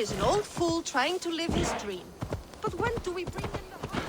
Is an old fool trying to live his dream. But when do we bring in the heart?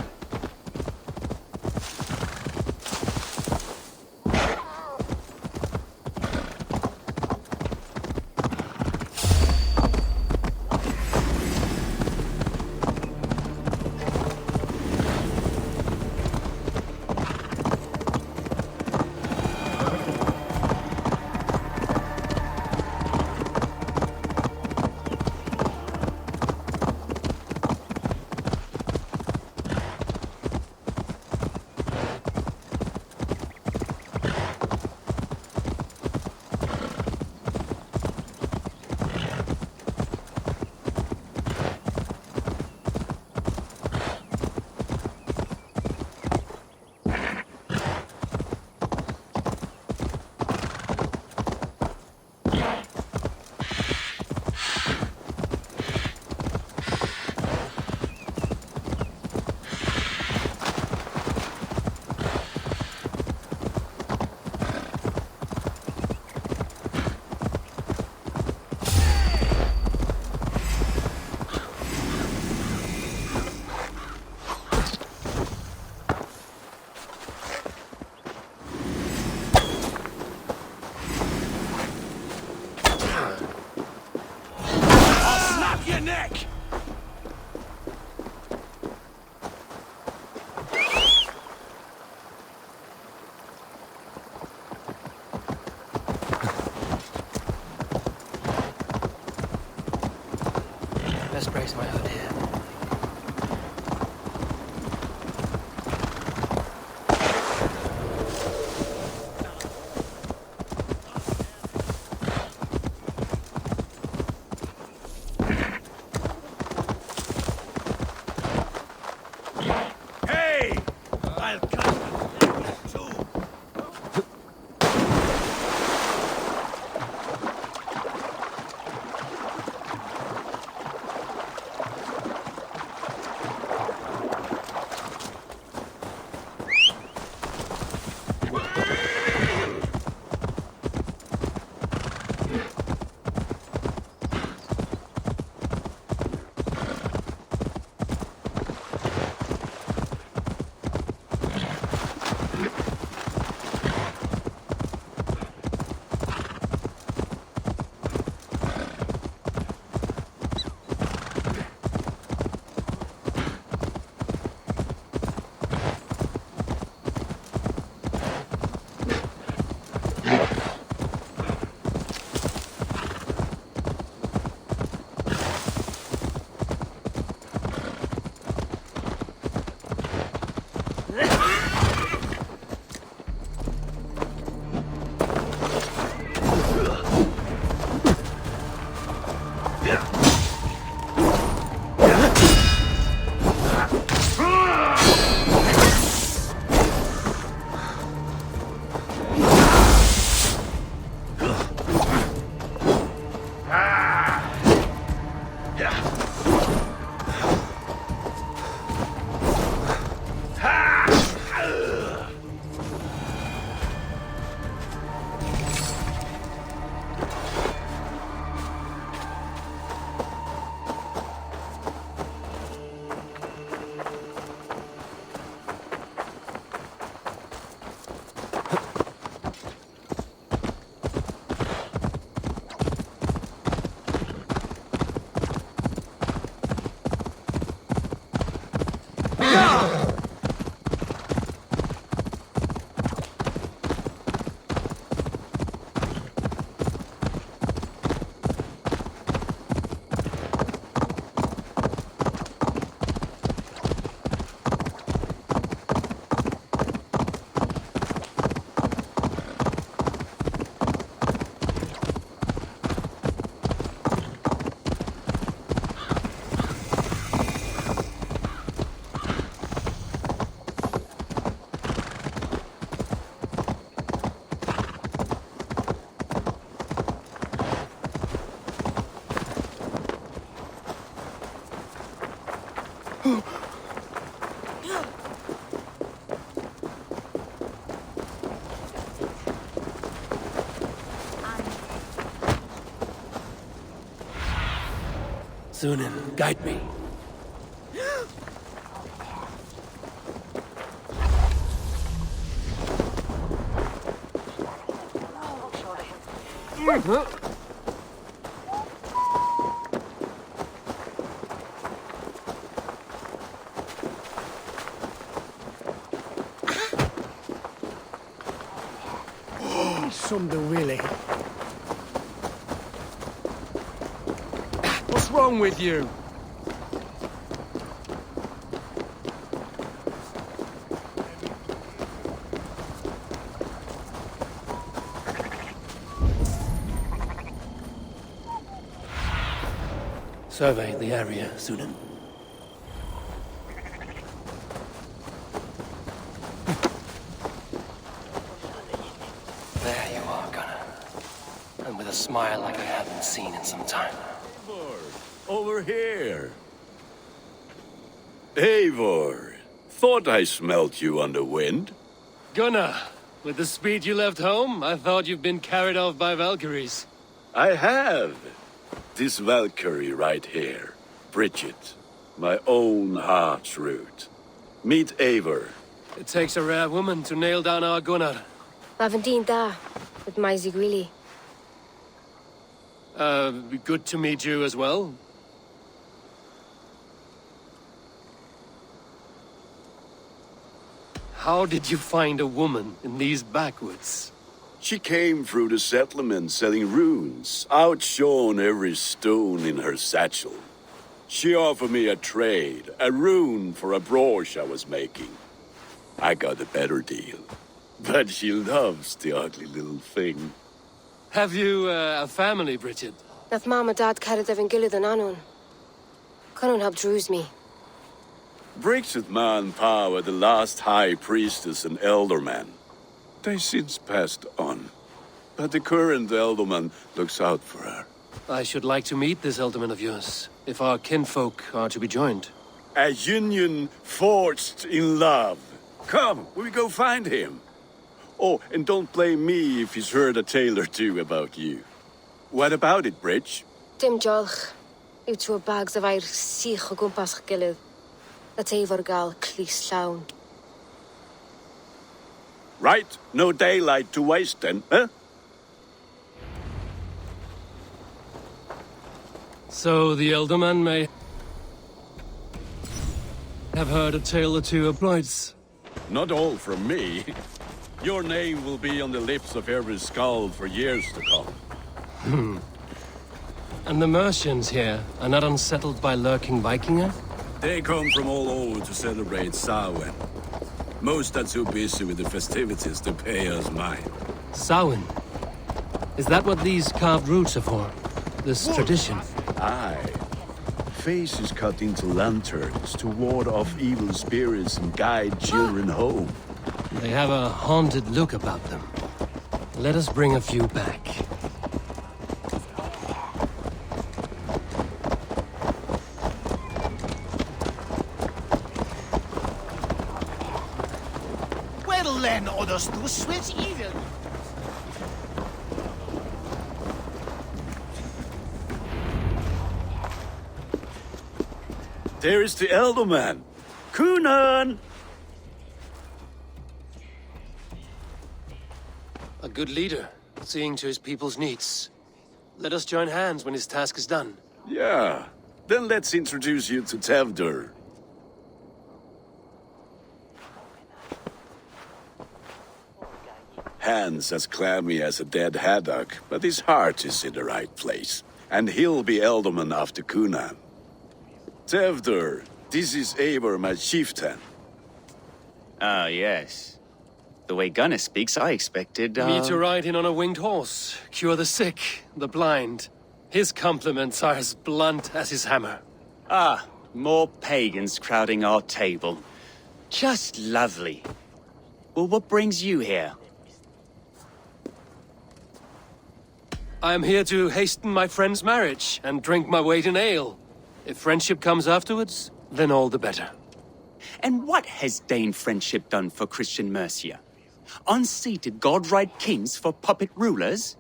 Sunan, guide me. Something really. What's wrong with you? Survey the area, Sunan. There you are, Gunnar. And with a smile like I haven't seen in some time. Over here. Eivor, thought I smelt you on the wind. Gunnar, with the speed you left home, I thought you've been carried off by Valkyries. I have. This Valkyrie right here, Bridget, my own heart's root. Meet Eivor. It takes a rare woman to nail down our Gunnar. Lavendine da, with Maisy Greeley. Good to meet you as well. How did you find a woman in these backwoods? She came through the settlement selling runes, outshone every stone in her satchel. She offered me a trade, a rune for a brooch I was making. I got a better deal. But she loves the ugly little thing. Have you a family, Bridget? Nath Mom and Dad carried Evan Gillard and Anun. Conun helped druise me. Bridget Manpower, the last high priestess and elderman. They since passed on. But the current elderman looks out for her. I should like to meet this elderman of yours, if our kinfolk are to be joined. A union forged in love. Come, we go find him. Oh, and don't blame me if he's heard a tale or two about you. What about it, Bridge? Dim jolch. Yw trwy bags of air sych o gwmpas gilydd. That Eivor gal clis llawn. Right, no daylight to waste then, huh? So the elderman may have heard a tale or two of blights. Not all from me. Your name will be on the lips of every skull for years to come. And the Mercians here are not unsettled by lurking Vikinger? They come from all over to celebrate Samhain. Most are too busy with the festivities to pay us mind. Samhain? Is that what these carved roots are for? This tradition? Aye. Faces cut into lanterns to ward off evil spirits and guide children home. They have a haunted look about them. Let us bring a few back. Well then, others do switch evil. There is the elderman. Kunan! A good leader, seeing to his people's needs. Let us join hands when his task is done. Yeah. Then let's introduce you to Tevdur. Hands as clammy as a dead haddock, but his heart is in the right place. And he'll be ealdorman after Cunan. Tevder, this is Eivor, my chieftain. Ah, yes. The way Gunnar speaks, I expected, Me to ride in on a winged horse, cure the sick, the blind. His compliments are as blunt as his hammer. Ah, more pagans crowding our table. Just lovely. Well, what brings you here? I am here to hasten my friend's marriage and drink my weight in ale. If friendship comes afterwards, then all the better. And what has Dane friendship done for Christian Mercia? Unseated godright kings for puppet rulers?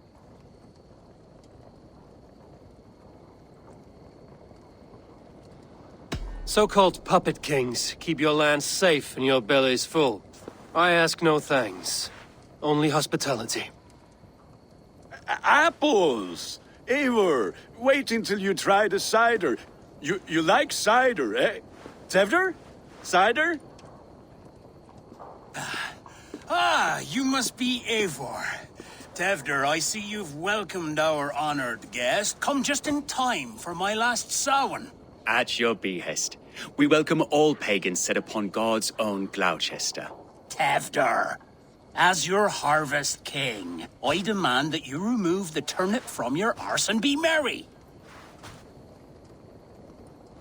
So-called puppet kings keep your lands safe and your bellies full. I ask no thanks, only hospitality. Apples! Eivor, wait until you try the cider. You like cider, eh? Tevder? Cider? Ah, you must be Eivor. Tevder, I see you've welcomed our honored guest. Come just in time for my last Samhain. At your behest. We welcome all pagans set upon God's own Gloucester. Tevder, as your harvest king, I demand that you remove the turnip from your arse and be merry.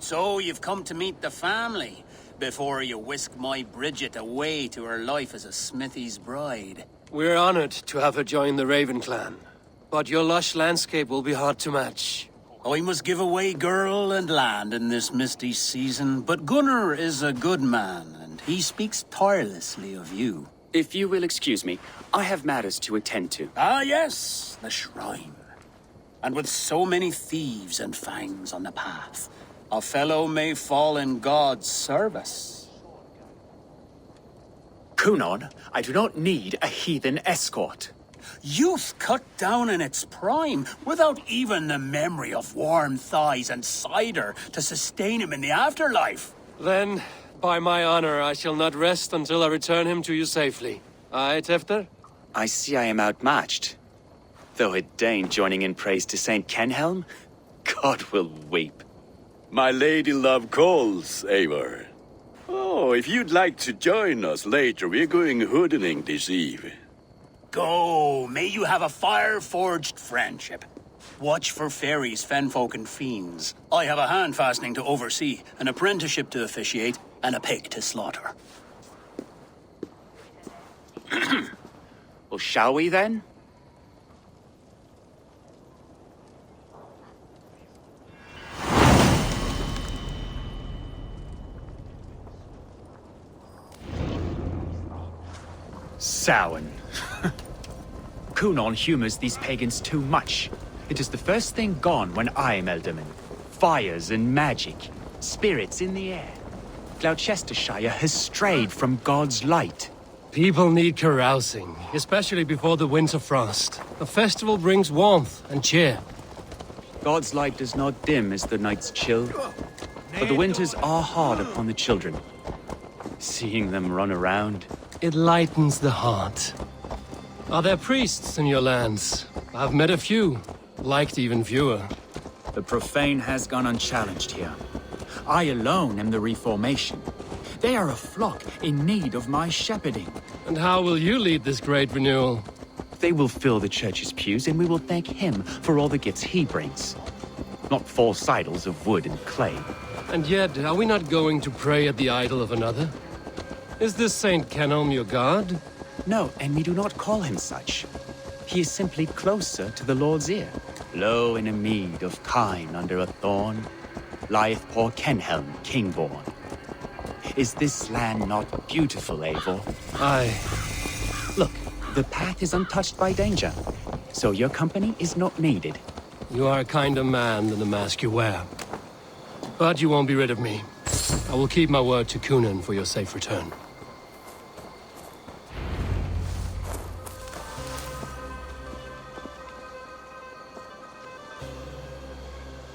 So you've come to meet the family before you whisk my Bridget away to her life as a smithy's bride. We're honored to have her join the Raven clan, but your lush landscape will be hard to match. I must give away girl and land in this misty season, but Gunnar is a good man, and he speaks tirelessly of you. If you will excuse me, I have matters to attend to. Ah, yes, the shrine. And with so many thieves and fangs on the path, a fellow may fall in God's service. Cunan, I do not need a heathen escort. Youth cut down in its prime, without even the memory of warm thighs and cider to sustain him in the afterlife. Then, by my honor, I shall not rest until I return him to you safely. Aye, Tefter? I see I am outmatched. Though a Dane joining in praise to Saint Kenhelm, God will weep. My lady love calls, Eivor. Oh, if you'd like to join us later, we're going hoodening this eve. Go, may you have a fire-forged friendship. Watch for fairies, fenfolk, and fiends. I have a hand fastening to oversee, an apprenticeship to officiate, and a pig to slaughter. Well, shall we then? Samhain. Cunan humors these pagans too much. It is the first thing gone when I am Ealdorman. Fires and magic, spirits in the air. Gloucestershire has strayed from God's light. People need carousing, especially before the winter frost. A festival brings warmth and cheer. God's light does not dim as the nights chill, but the winters are hard upon the children. Seeing them run around, It lightens the heart. Are there priests in your lands? I've met a few, liked even fewer. The profane has gone unchallenged here. I alone am the Reformation. They are a flock in need of my shepherding. And how will you lead this great renewal? They will fill the church's pews, and we will thank him for all the gifts he brings. Not false idols of wood and clay. And yet, are we not going to pray at the idol of another? Is this Saint Kenelm your god? No, and we do not call him such. He is simply closer to the Lord's ear. Low in a mead of kine under a thorn, lieth poor Kenhelm, king-born. Is this land not beautiful, Eivor? Aye. Look, the path is untouched by danger, so your company is not needed. You are a kinder man than the mask you wear. But you won't be rid of me. I will keep my word to Cunan for your safe return.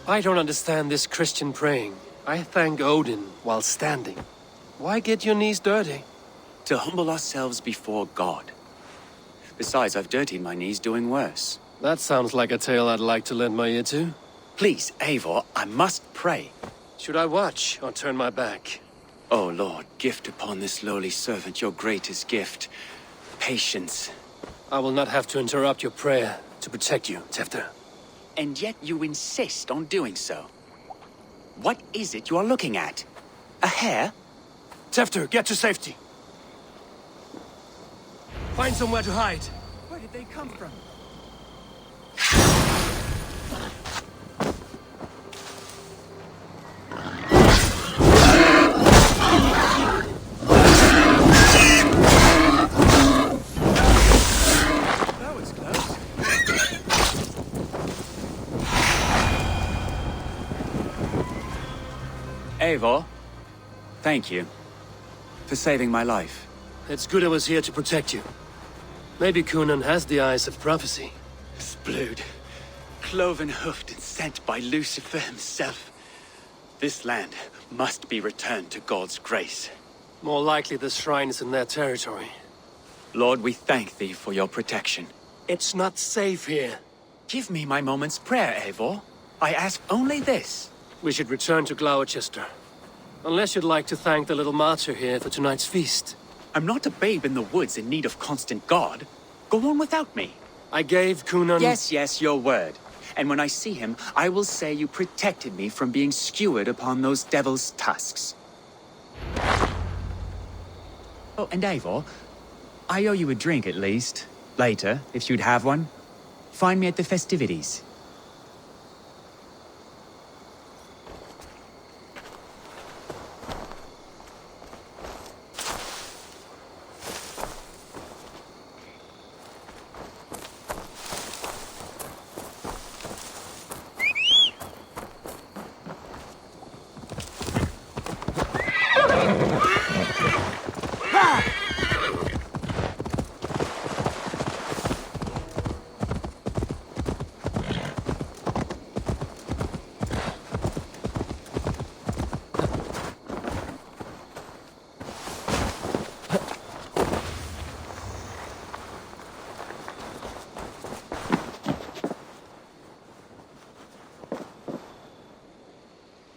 I don't understand this Christian praying. I thank Odin while standing. Why get your knees dirty? to humble ourselves before God. Besides, I've dirtied my knees doing worse. That sounds like a tale I'd like to lend my ear to. Please, Eivor, I must pray. Should I watch or turn my back? O Lord, gift upon this lowly servant your greatest gift. Patience. I will not have to interrupt your prayer to protect you, Tefter. And yet you insist on doing so. What is it you are looking at? A hare? Tefter, get to safety. Find somewhere to hide. Where did they come from? That was close. Eivor, thank you for saving my life. It's good I was here to protect you. Maybe Conan has the eyes of prophecy. Splood, cloven-hoofed and sent by Lucifer himself. This land must be returned to God's grace. More likely the shrine is in their territory. Lord, we thank thee for your protection. It's not safe here. Give me my moment's prayer, Eivor. I ask only this. We should return to Gloucester. Unless you'd like to thank the little martyr here for tonight's feast. I'm not a babe in the woods in need of constant guard. Go on without me. I gave Conan... Yes, your word. And when I see him, I will say you protected me from being skewered upon those devil's tusks. Oh, and Eivor, I owe you a drink at least. Later, if you'd have one. Find me at the festivities.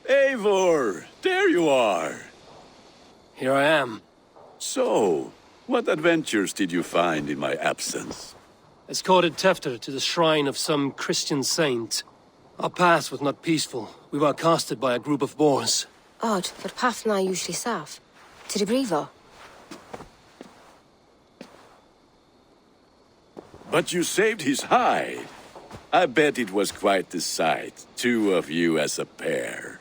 Eivor, there you are. Here I am. So, what adventures did you find in my absence? Escorted Tefter to the shrine of some Christian saint. Our path was not peaceful. We were accosted by a group of boars. Odd, but path na usually safe. To the brifo. But you saved his hide. I bet it was quite the sight, two of you as a pair.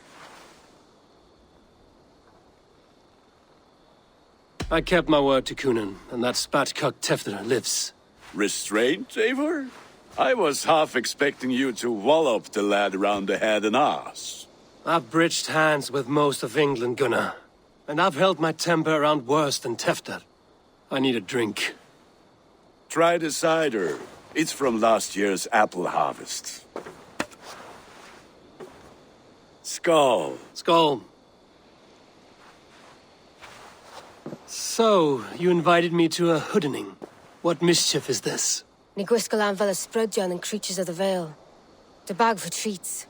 I kept my word to Conan, and that spatcock Tefter lives. Restraint, Eivor? I was half expecting you to wallop the lad around the head and ass. I've bridged hands with most of England, Gunnar. And I've held my temper around worse than Tefter. I need a drink. Try the cider. It's from last year's apple harvest. Skull. Skull. So, you invited me to a hoodening. What mischief is this? Ni gwisgal an fel ysbrydion and creatures of the Vale. The bag for treats.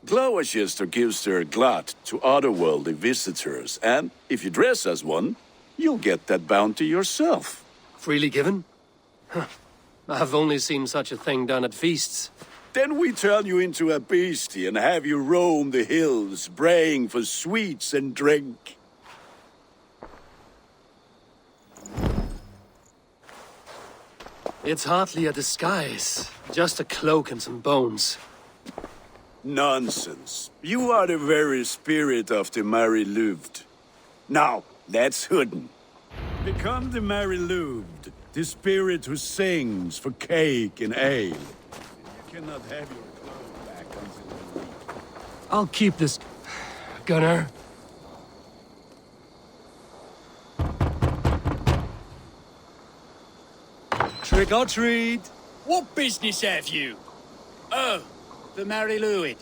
Gloucester gives their glut to otherworldly visitors, and if you dress as one, you'll get that bounty yourself. Freely given? Huh. I've only seen such a thing done at feasts. Then we turn you into a beastie and have you roam the hills, braying for sweets and drink. It's hardly a disguise. Just a cloak and some bones. Nonsense. You are the very spirit of the Mary Louved. Now, let's hooden. Become the Mary Louved, the spirit who sings for cake and ale. You cannot have your clothes back until the week. I'll keep this, Gunnar. Trick or treat. What business have you? Oh, the Mary Louid.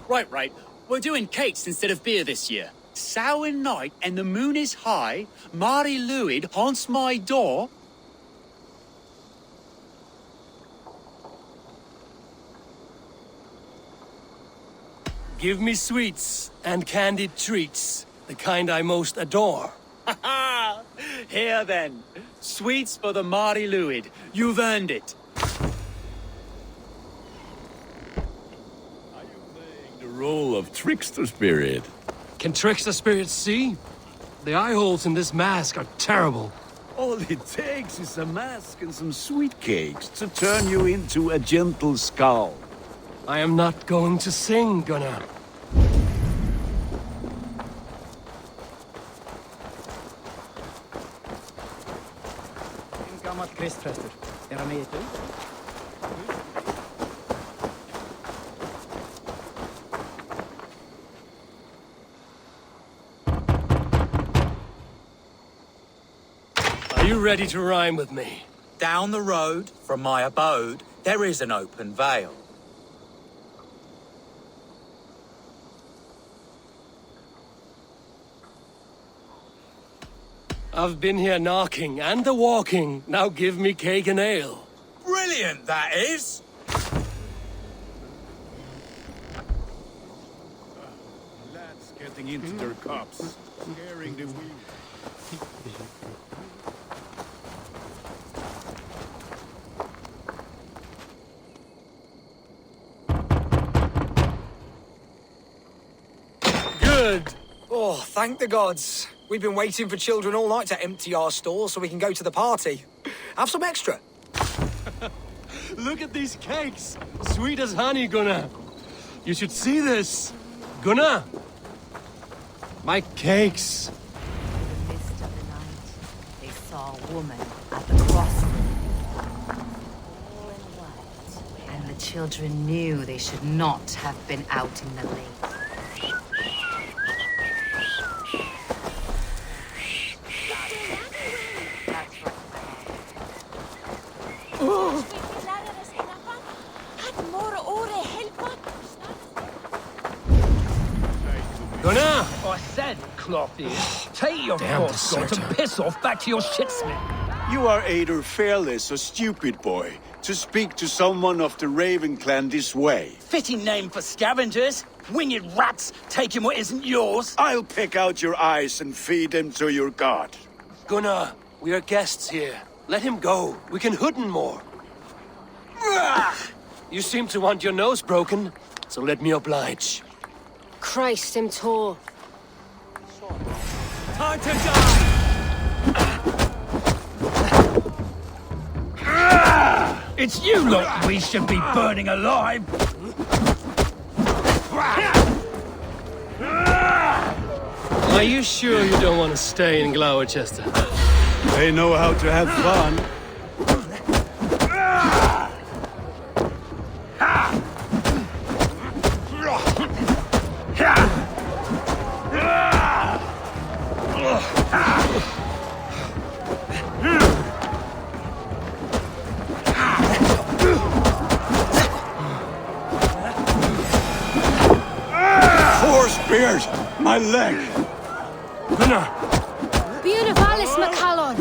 Right. We're doing cakes instead of beer this year. Sour night and the moon is high. Mary Louid haunts my door. Give me sweets and candied treats, the kind I most adore. Here then, sweets for the Mari Luid. You've earned it. The role of trickster spirit. Can trickster spirits see? The eye holes in this mask are terrible. All it takes is a mask and some sweet cakes to turn you into a gentle skull. I am not going to sing, Gunnar. Gammalt kristprestur. Hann með þetta? Are you ready to rhyme with me? Down the road from my abode, there is an open vale. I've been here knocking and a-walking. Now give me cake and ale. Brilliant, that is! Lads getting into their cups, scaring the wheel. Good. Oh, thank the gods. We've been waiting for children all night to empty our stores so we can go to the party. Have some extra. Look at these cakes. Sweet as honey, Gunnar. You should see this. Gunnar. My cakes. In the mist of the night, they saw a woman at the crossroads, all in white, and the children knew they should not have been out in the lane. Gunnar! I said, Clothy, take your crossbow and piss off back to your shitsmith. You are either fearless or stupid, boy, to speak to someone of the Raven clan this way. Fitting name for scavengers. Winged rats taking what isn't yours. I'll pick out your eyes and feed them to your god. Gunnar, we are guests here. Let him go. We can hood him more. You seem to want your nose broken, so let me oblige. Christ, him tall. Time to die! It's you lot we should be burning alive. Are you sure you don't want to stay in Gloucester? They know how to have fun. Four spears! My leg! Gunnar! Buenavallis McCallon!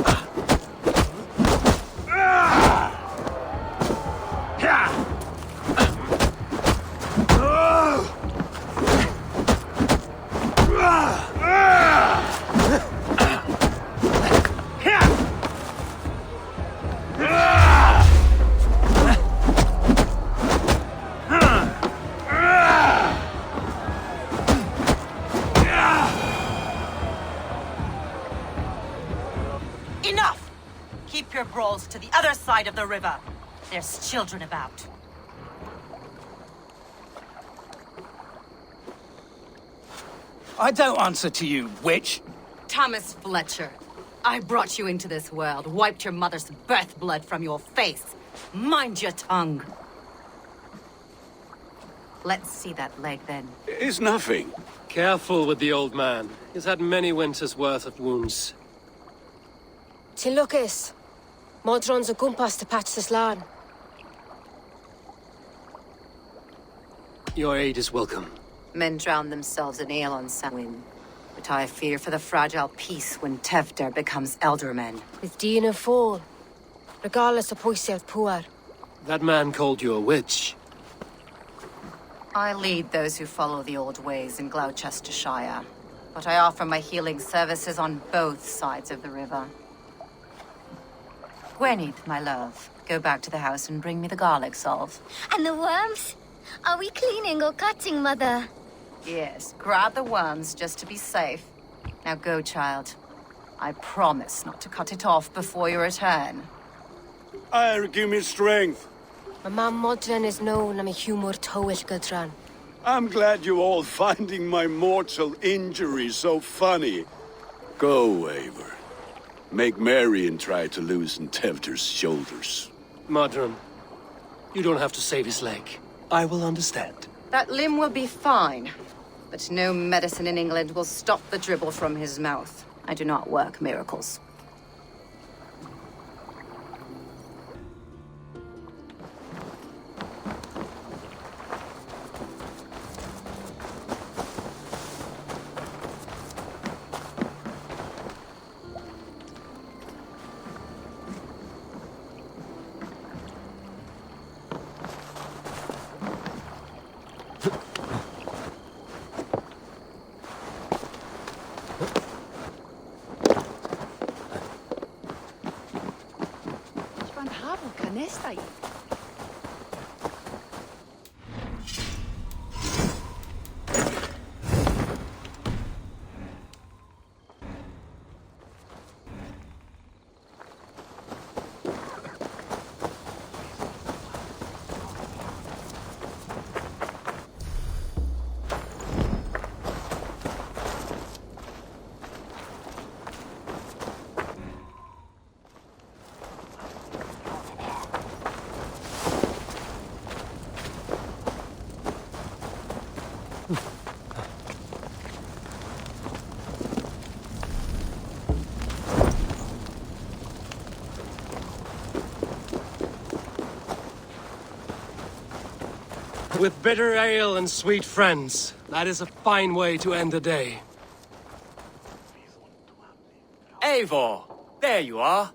Enough! Keep your brawls to the other side of the river. There's children about. I don't answer to you, witch. Thomas Fletcher, I brought you into this world, wiped your mother's birth blood from your face. Mind your tongue. Let's see that leg, then. It's nothing. Careful with the old man. He's had many winters' worth of wounds. Till Lucas. Modron's a gumpas to patch this land. Your aid is welcome. Men drown themselves in ale on Samhain. But I fear for the fragile peace when Tevder becomes eldermen. With Dean and fall. Regardless of Poisiel Puar. That man called you a witch. I lead those who follow the old ways in Gloucestershire, but I offer my healing services on both sides of the river. Gwenith, my love, go back to the house and bring me the garlic salve. And the worms? Are we cleaning or cutting, Mother? Yes, grab the worms just to be safe. Now go, child. I promise not to cut it off before you return. Give me strength. My mam modern is known am a humor tywyll gydran. I'm glad you all finding my mortal injury so funny. Go, Eivor. Make merry and try to loosen Tevder's shoulders. Modron, you don't have to save his leg. I will understand. That limb will be fine, but no medicine in England will stop the dribble from his mouth. I do not work miracles. With bitter ale and sweet friends, that is a fine way to end the day. Eivor, there you are.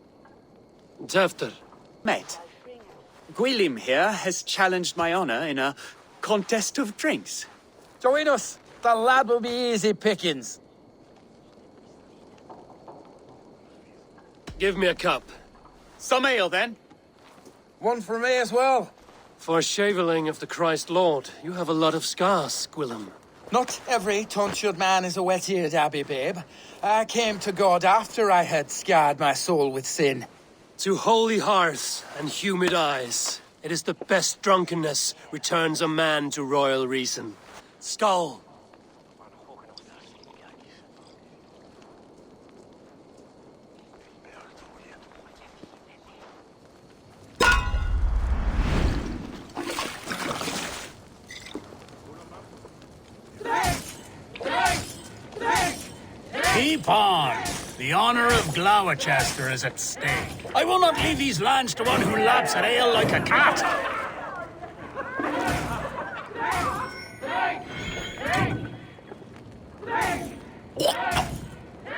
Tefter. Mate, Gwilym here has challenged my honor in a contest of drinks. Join us. The lad will be easy pickings. Give me a cup. Some ale, then. One for me as well. For shaveling of the Christ Lord, you have a lot of scars, Gwilym. Not every tonsured man is a wet-eared Abbey, babe. I came to God after I had scarred my soul with sin. To holy hearths and humid eyes, it is the best drunkenness returns a man to royal reason. Skull. Keep on. The honor of Gloucester is at stake. I will not leave these lands to one who laps at ale like a cat.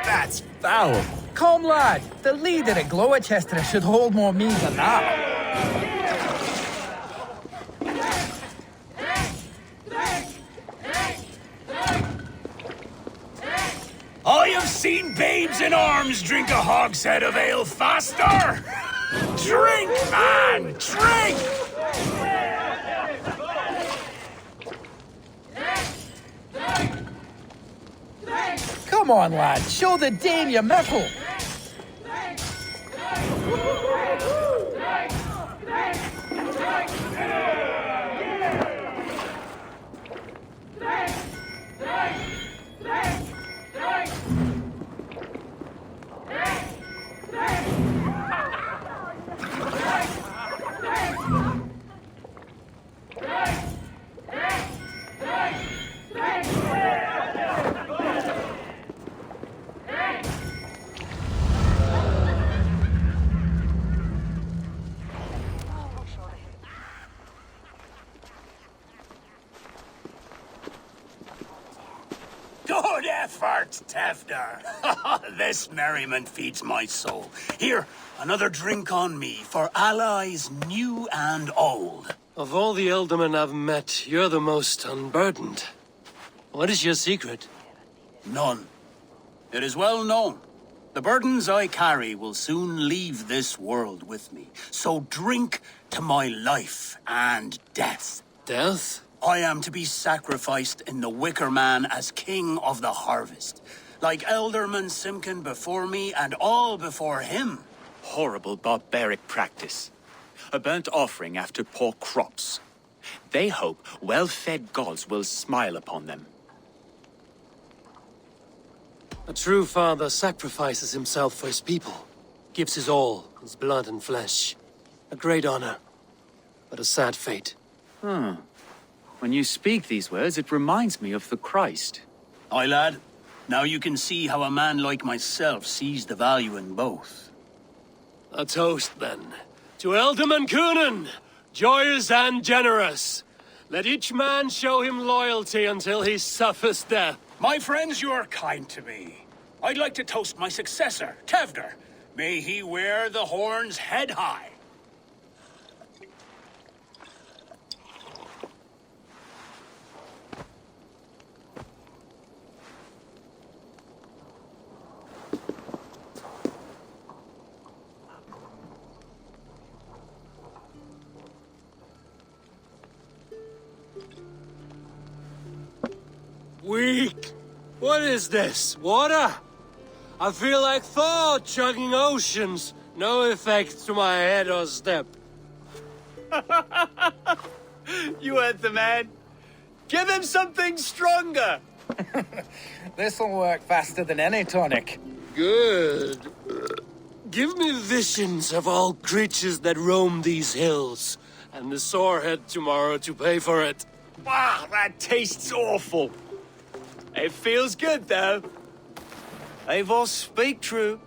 That's foul. Come, lad. The leader of Gloucester should hold more mead than that. I have seen babes in arms drink a hogshead of ale faster! Drink, man! Drink! Come on, lad. Show the dame your mettle. Good effort, Tefder. This merriment feeds my soul. Here, another drink on me for allies new and old. Of all the Eldermen I've met, you're the most unburdened. What is your secret? None. It is well known. The burdens I carry will soon leave this world with me. So drink to my life and death. Death? I am to be sacrificed in the Wicker Man as king of the harvest. Like Elderman Simkin before me and all before him. Horrible barbaric practice. A burnt offering after poor crops. They hope well-fed gods will smile upon them. A true father sacrifices himself for his people. Gives his all, his blood and flesh. A great honor, but a sad fate. When you speak these words, it reminds me of the Christ. Aye, lad. Now you can see how a man like myself sees the value in both. A toast, then. To Elderman Coonan, joyous and generous. Let each man show him loyalty until he suffers death. My friends, you are kind to me. I'd like to toast my successor, Tevder. May he wear the horns head high. Weak! What is this? Water? I feel like Thor chugging oceans. No effect to my head or step. You heard the man. Give him something stronger. This'll work faster than any tonic. Good. Give me visions of all creatures that roam these hills, and the sorehead tomorrow to pay for it. Wow, that tastes awful. It feels good, though. Eivor, speak true.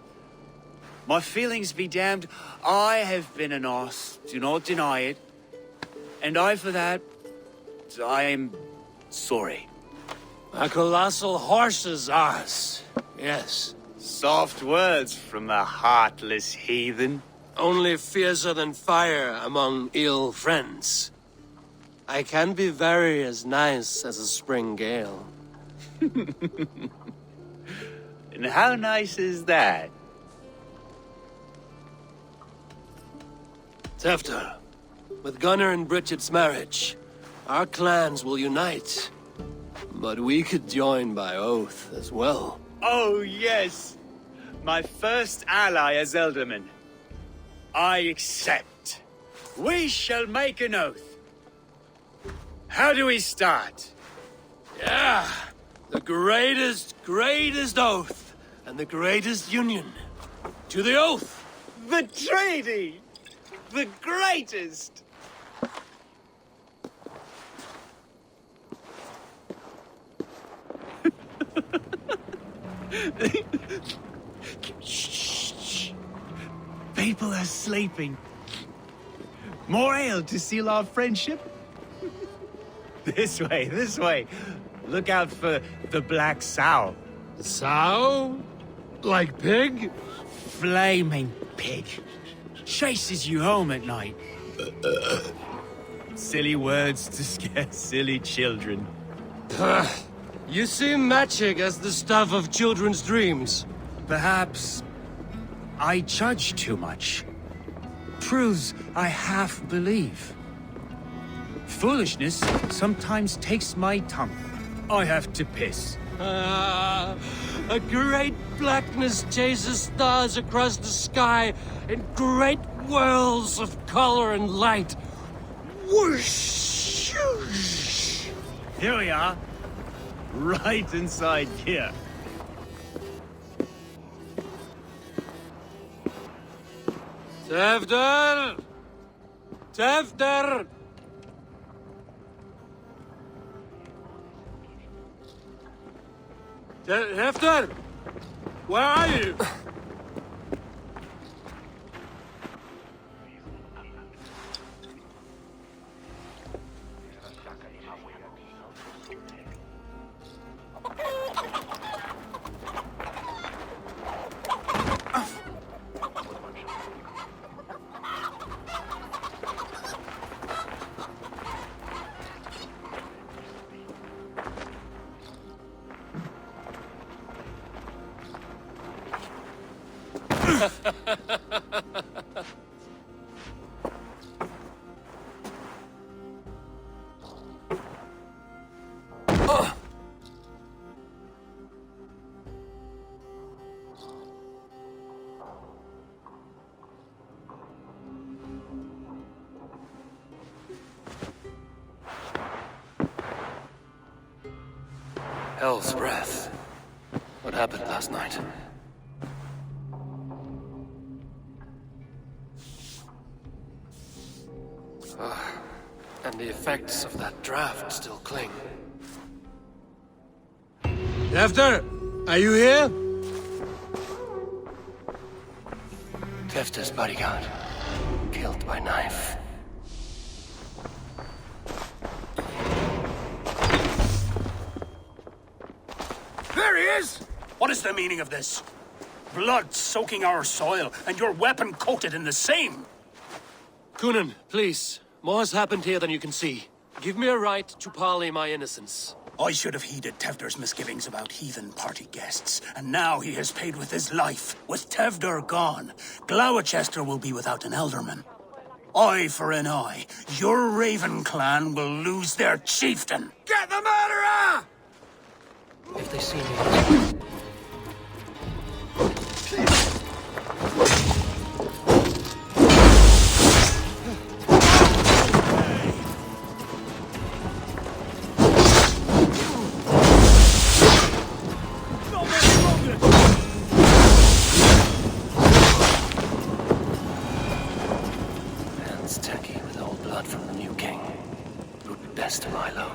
My feelings be damned. I have been an arse, do not deny it. And I, for that, I am sorry. A colossal horse's arse, yes. Soft words from a heartless heathen. Only fiercer than fire among ill friends. I can be very as nice as a spring gale. And how nice is that? Tefter, with Gunnar and Bridget's marriage, our clans will unite. But we could join by oath as well. Oh, yes. My first ally as Elderman. I accept. We shall make an oath. How do we start? Yeah, the greatest oath, and the greatest union. To the oath! The treaty! The greatest! Shh. People are sleeping. More ale to seal our friendship? This way. Look out for the black sow. Sow? Like pig? Flaming pig. Chases you home at night. Silly words to scare silly children. You see magic as the stuff of children's dreams. Perhaps I judge too much. Truths I half believe. Foolishness sometimes takes my tongue. I have to piss. A great blackness chases stars across the sky in great whirls of color and light. Whoosh! Here we are. Right inside here. Tefter! Tefter! Tefter! Where are you? Hell's breath. What happened last night? And the effects of that draft still cling. Tefter, are you here? Tefter's bodyguard, killed by knife. There he is! What is the meaning of this? Blood soaking our soil, and your weapon coated in the same! Kunan, please. More has happened here than you can see. Give me a right to parley my innocence. I should have heeded Tevder's misgivings about heathen party guests, and now he has paid with his life. With Tevder gone, Gloucester will be without an elderman. Eye for an eye. Your Raven clan will lose their chieftain. Get the murderer! If they see me... Hands tacky with old blood from the new king. Root best to Milo.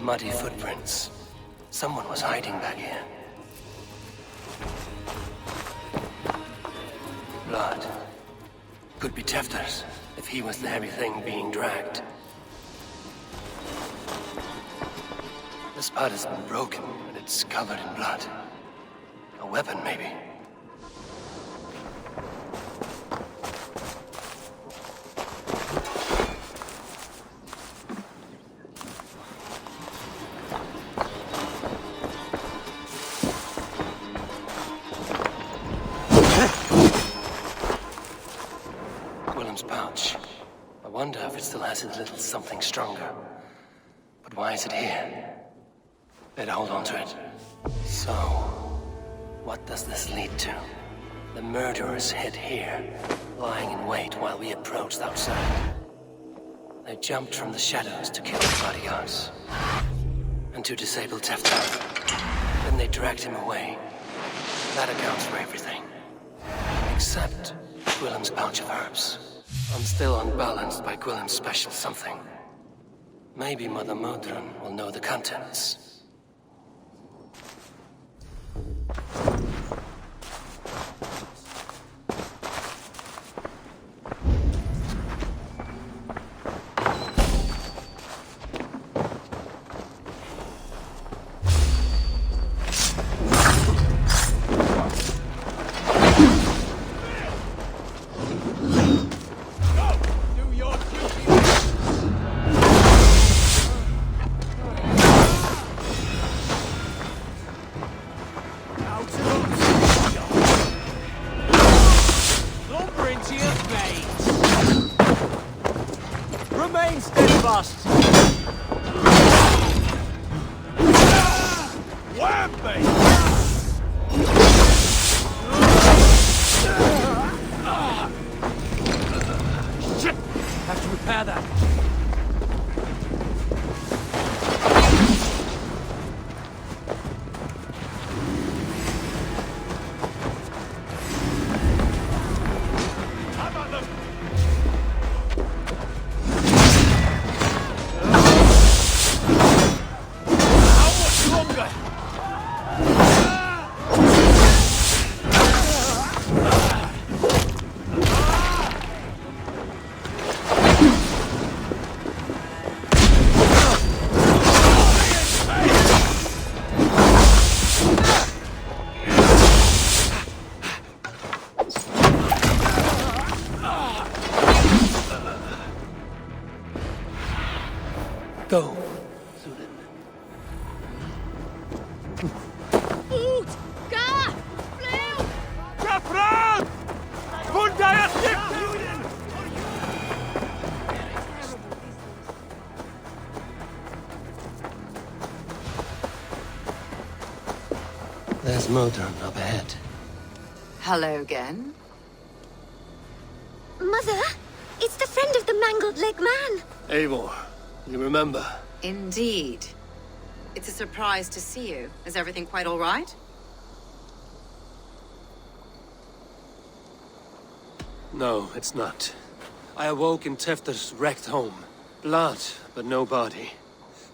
Muddy footprints. Someone was hiding back here. Blood. Could be Tefter's, if he was the heavy thing being dragged. The spot has been broken, and it's covered in blood. A weapon, maybe. Pouch. I wonder if it still has a little something stronger. But why is it here? Better hold on to it. So, what does this lead to? The murderers hid here, lying in wait while we approached outside. They jumped from the shadows to kill the bodyguards. And to disable Tefter. Then they dragged him away. That accounts for everything. Except Gwilym's pouch of herbs. I'm still unbalanced by Gwilym's special something. Maybe Mother Modron will know the contents. Remain steadfast! Wham me! Shit! Have to repair that. Go. Ut! Ga! Blew! Kapran! Bundaya Sip! There's Modron up ahead. Hello again. Mother, it's the friend of the mangled leg man. Eivor, you remember? Indeed. It's a surprise to see you. Is everything quite all right? No, it's not. I awoke in Tefter's wrecked home. Blood, but no body.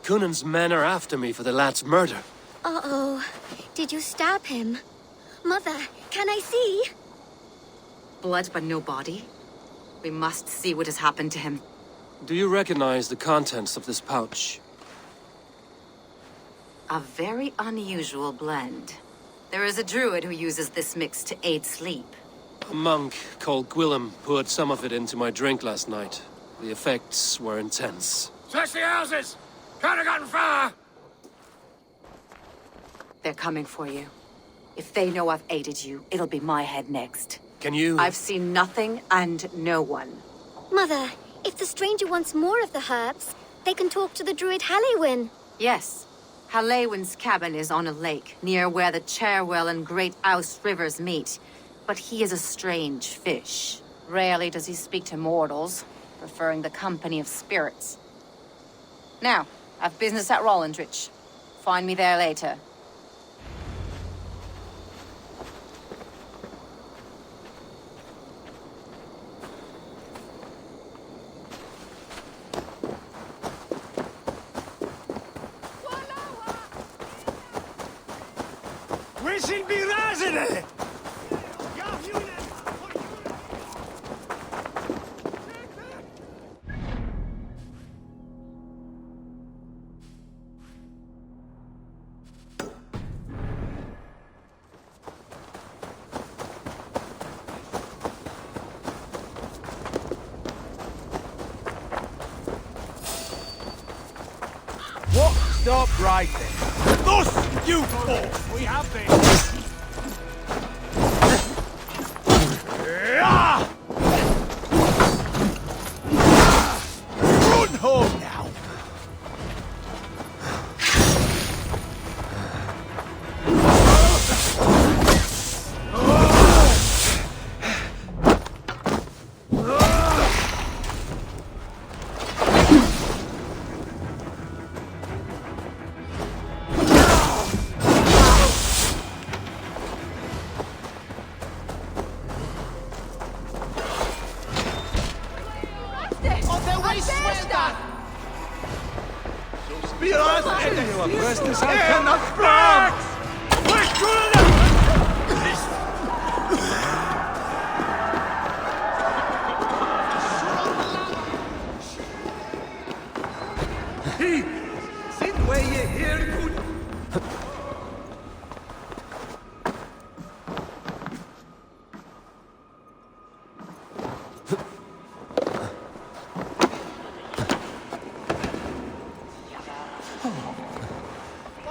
Cunan's men are after me for the lad's murder. Uh-oh. Did you stab him? Mother, can I see? Blood but no body? We must see what has happened to him. Do you recognize the contents of this pouch? A very unusual blend. There is a druid who uses this mix to aid sleep. A monk called Gwilym poured some of it into my drink last night. The effects were intense. Search the houses! Can't have gotten far! They're coming for you. If they know I've aided you, it'll be my head next. Can you... I've seen nothing and no one. Mother, if the stranger wants more of the herbs, they can talk to the druid Hallywin. Yes. Hallywin's cabin is on a lake, near where the Cherwell and Great Ouse rivers meet. But he is a strange fish. Rarely does he speak to mortals, preferring the company of spirits. Now, I've business at Rolandrich. Find me there later. Wishing be razine! What? Stop right there. Thus, you four! We have been. Run home now!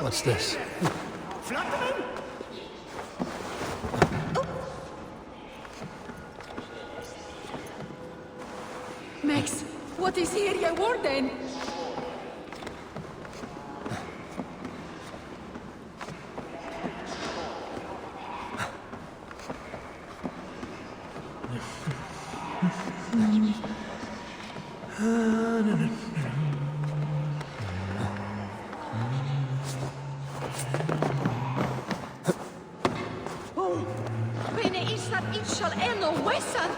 What's this? Max, what is here, your warden? Bene is dat iets zal er nog wezen?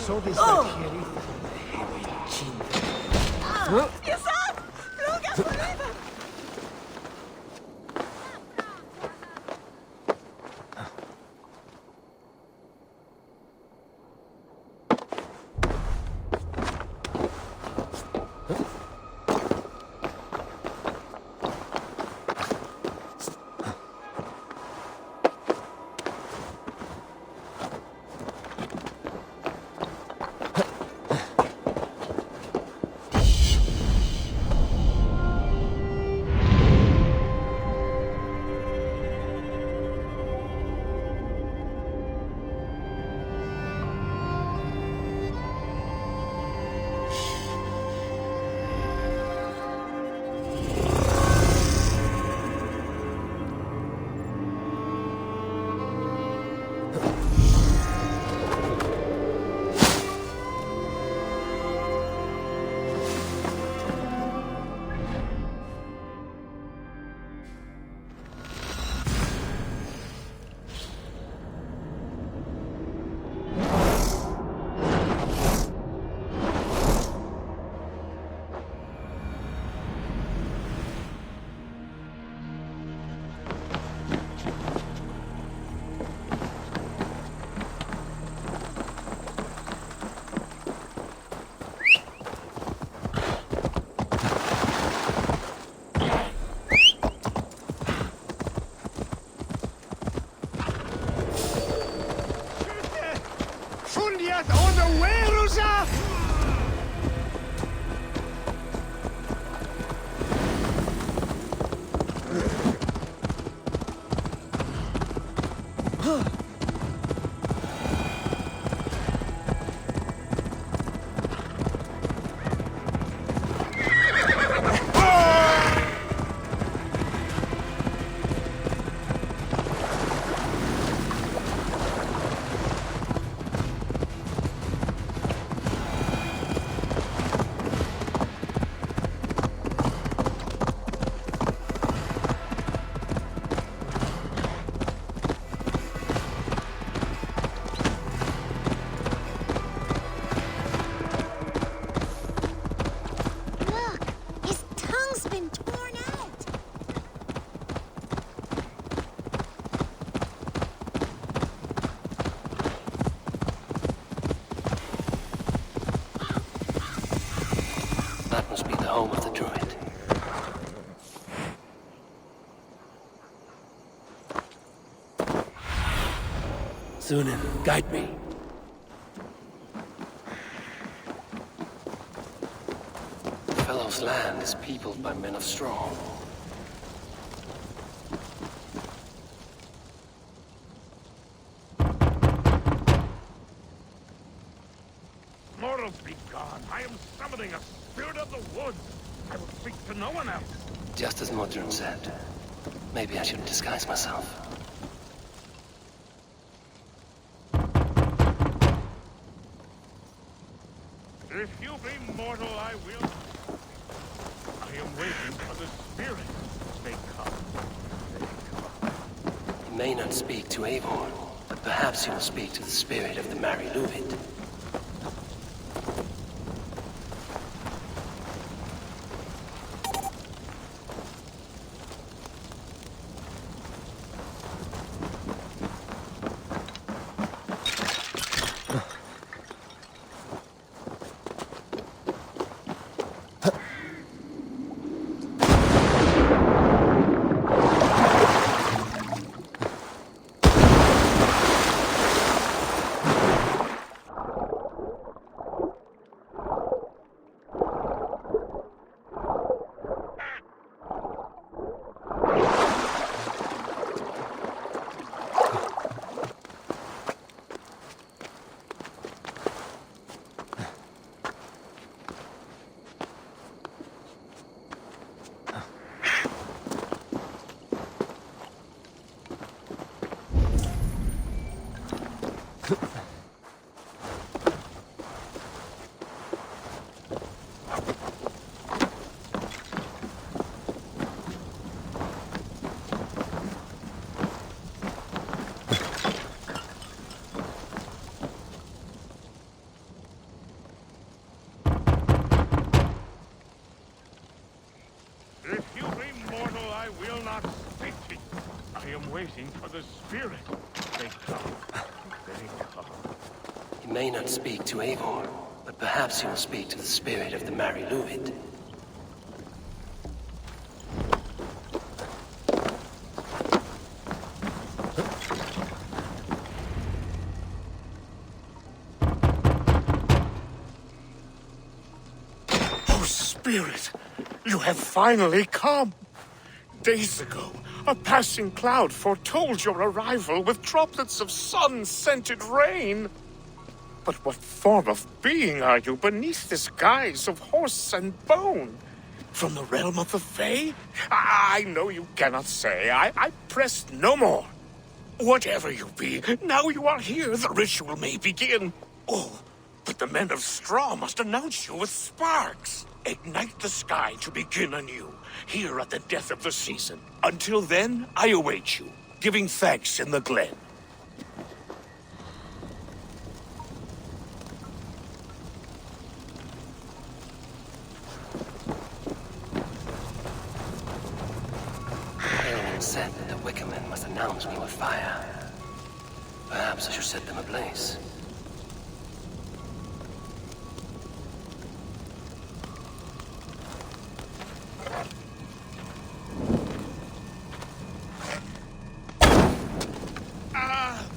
So this like Je zat! Look at forever! on the way, Rosa! That must be the home of the druid. Sunan, guide me. The fellow's land is peopled by men of straw. Mortals be gone. I am summoning a spirit of the woods. I will speak to no one else. Just as Modron said. Maybe I should disguise myself. If you be mortal, I will. I am waiting for the spirit they come. may not speak to Eivor, but perhaps you will speak to the spirit of the Mary Luvid. If you be mortal, I will not speak to you. I am waiting for the spirit. They come. They come. He may not speak to Eivor, but perhaps he will speak to the spirit of the Mary Luvid. Oh, spirit! You have finally come! Days ago, a passing cloud foretold your arrival with droplets of sun-scented rain. But what form of being are you beneath this guise of horse and bone? From the realm of the Fae? I know you cannot say. I press no more. Whatever you be, now you are here, the ritual may begin. Oh, but the men of straw must announce you with sparks. Ignite the sky to begin anew, here at the death of the season. Until then, I await you, giving thanks in the glen. Aelin said that the Wickermen must announce me with fire. Perhaps I should set them ablaze.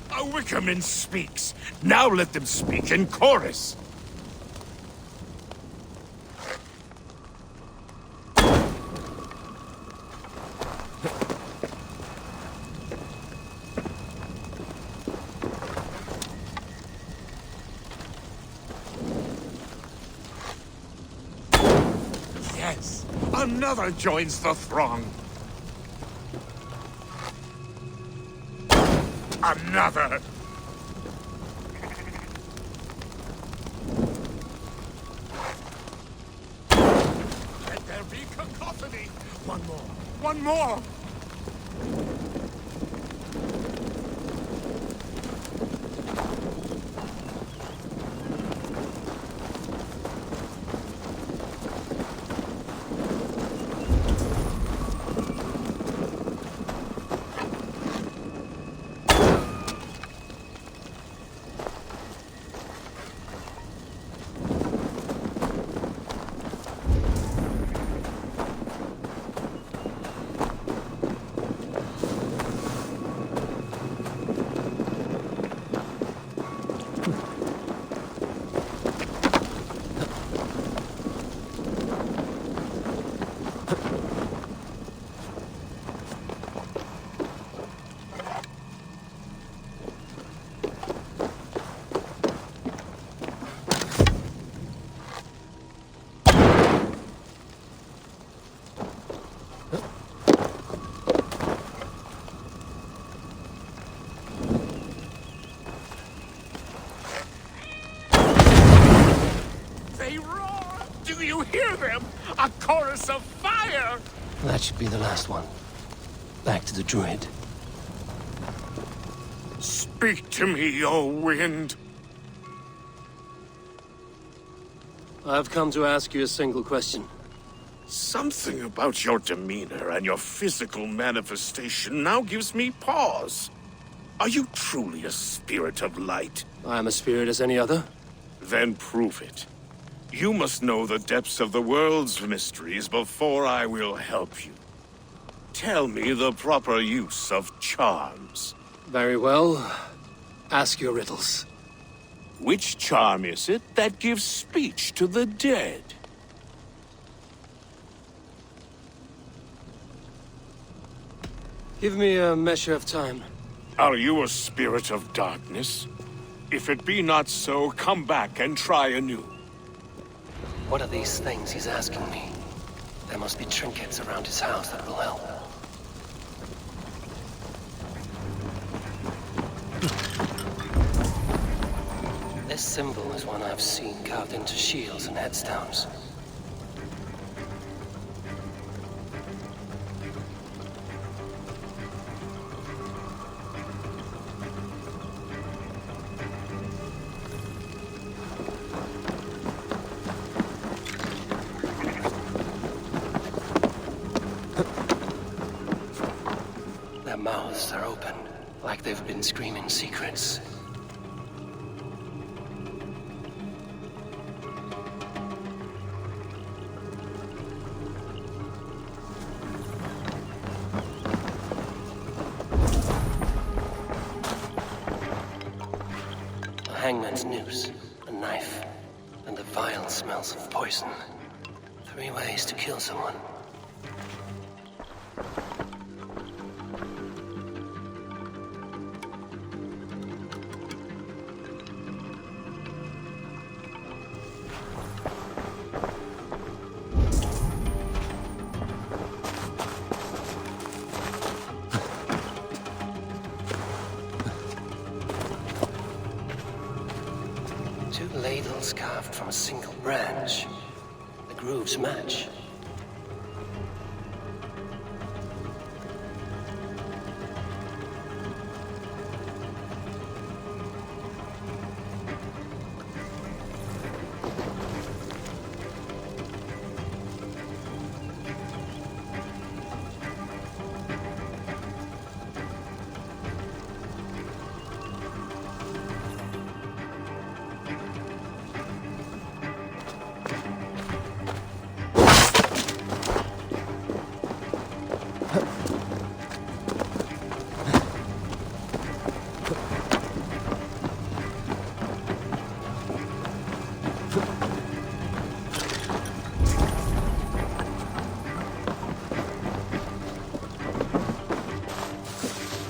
A Wickerman speaks. Now let them speak in chorus. Yes, another joins the throng. Another! Let there be cacophony! One more! One more! They roar! Do you hear them? A chorus of fire! That should be the last one. Back to the druid. Speak to me, O wind. I've come to ask you a single question. Something about your demeanor and your physical manifestation now gives me pause. Are you truly a spirit of light? I am a spirit as any other. Then prove it. You must know the depths of the world's mysteries before I will help you. Tell me the proper use of charms. Very well. Ask your riddles. Which charm is it that gives speech to the dead? Give me a measure of time. Are you a spirit of darkness? If it be not so, come back and try anew. What are these things he's asking me? There must be trinkets around his house that will help. This symbol is one I've seen carved into shields and headstones. Their mouths are open, like they've been screaming secrets. A hangman's noose, a knife, and the vile smells of poison. 3 ways to kill someone. Two ladles carved from a single branch. The grooves match.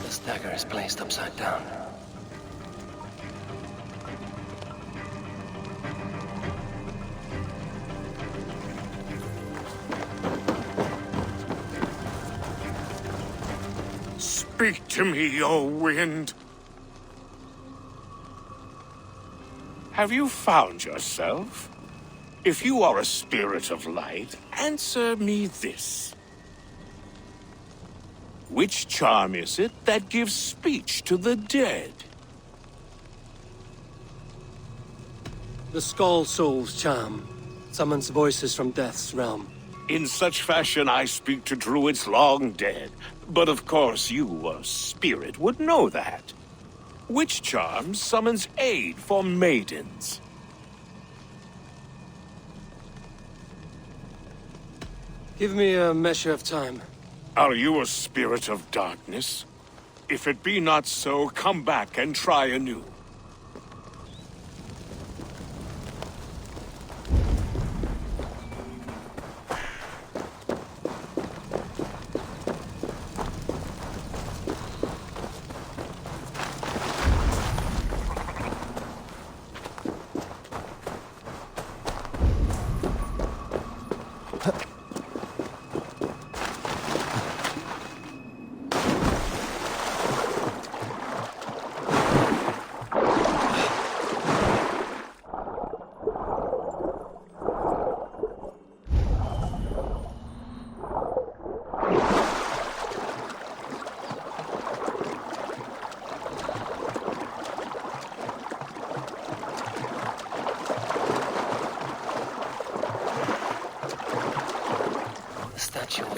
This dagger is placed upside down. Speak to me, O wind. Have you found yourself? If you are a spirit of light, answer me this. Which charm is it that gives speech to the dead? The Skull Soul's charm summons voices from death's realm. In such fashion I speak to druids long dead. But of course you, a spirit, would know that. Which charm summons aid for maidens? Give me a measure of time. Are you a spirit of darkness? If it be not so, come back and try anew.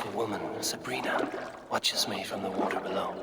beautiful woman, Sabrina, watches me from the water below.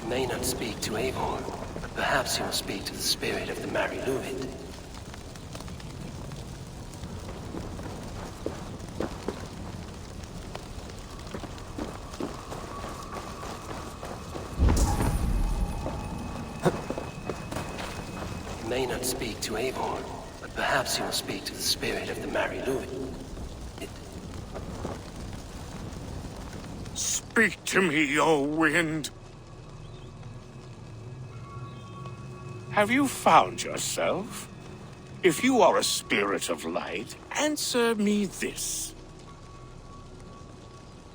May not speak to Eivor, but perhaps he will speak to the spirit of the Mary Luid. May not speak to Eivor, but perhaps he will speak to the spirit of the Mary Luid. Speak to me, O wind. Have you found yourself? If you are a spirit of light, answer me this.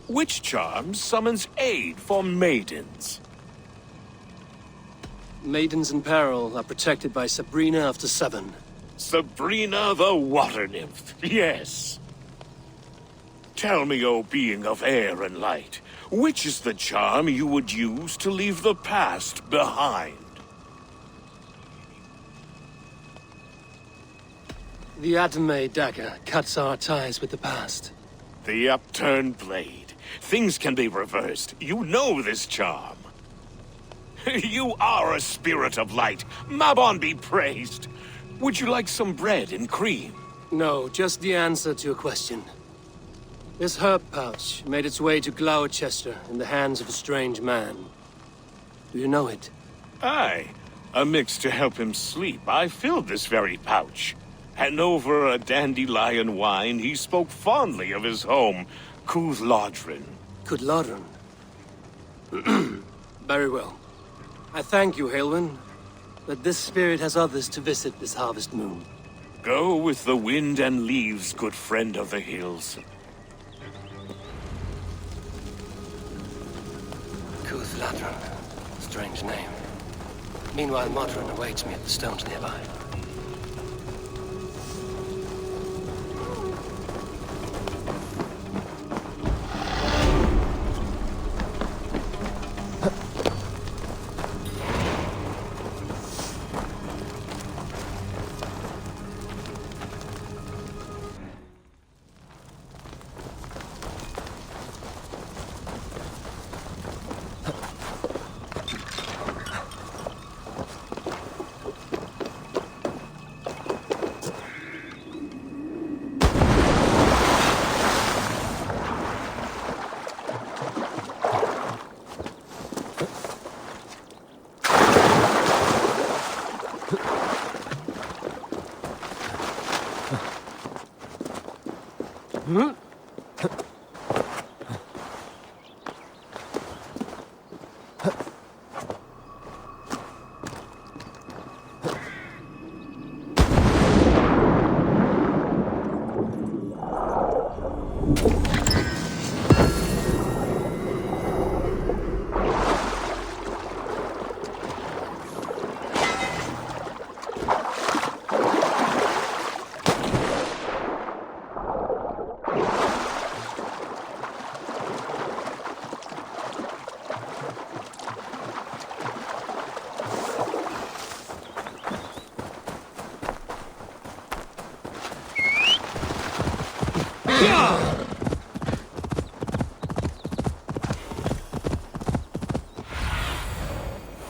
Which charm summons aid for maidens? Maidens in peril are protected by Sabrina of the Seven. Sabrina the water nymph, yes. Tell me, O being of air and light, which is the charm you would use to leave the past behind? The Adame dagger cuts our ties with the past. The upturned blade. Things can be reversed. You know this charm. You are a spirit of light. Mabon be praised. Would you like some bread and cream? No, just the answer to your question. This herb pouch made its way to Gloucester in the hands of a strange man. Do you know it? Aye. A mix to help him sleep. I filled this very pouch. And over a dandelion wine, he spoke fondly of his home, Cúthládrin. Cúthládrin? Very well. I thank you, Halwyn, but this spirit has others to visit this harvest moon. Go with the wind and leaves, good friend of the hills. Cúthládrin. Strange name. Meanwhile, Modron awaits me at the stones nearby.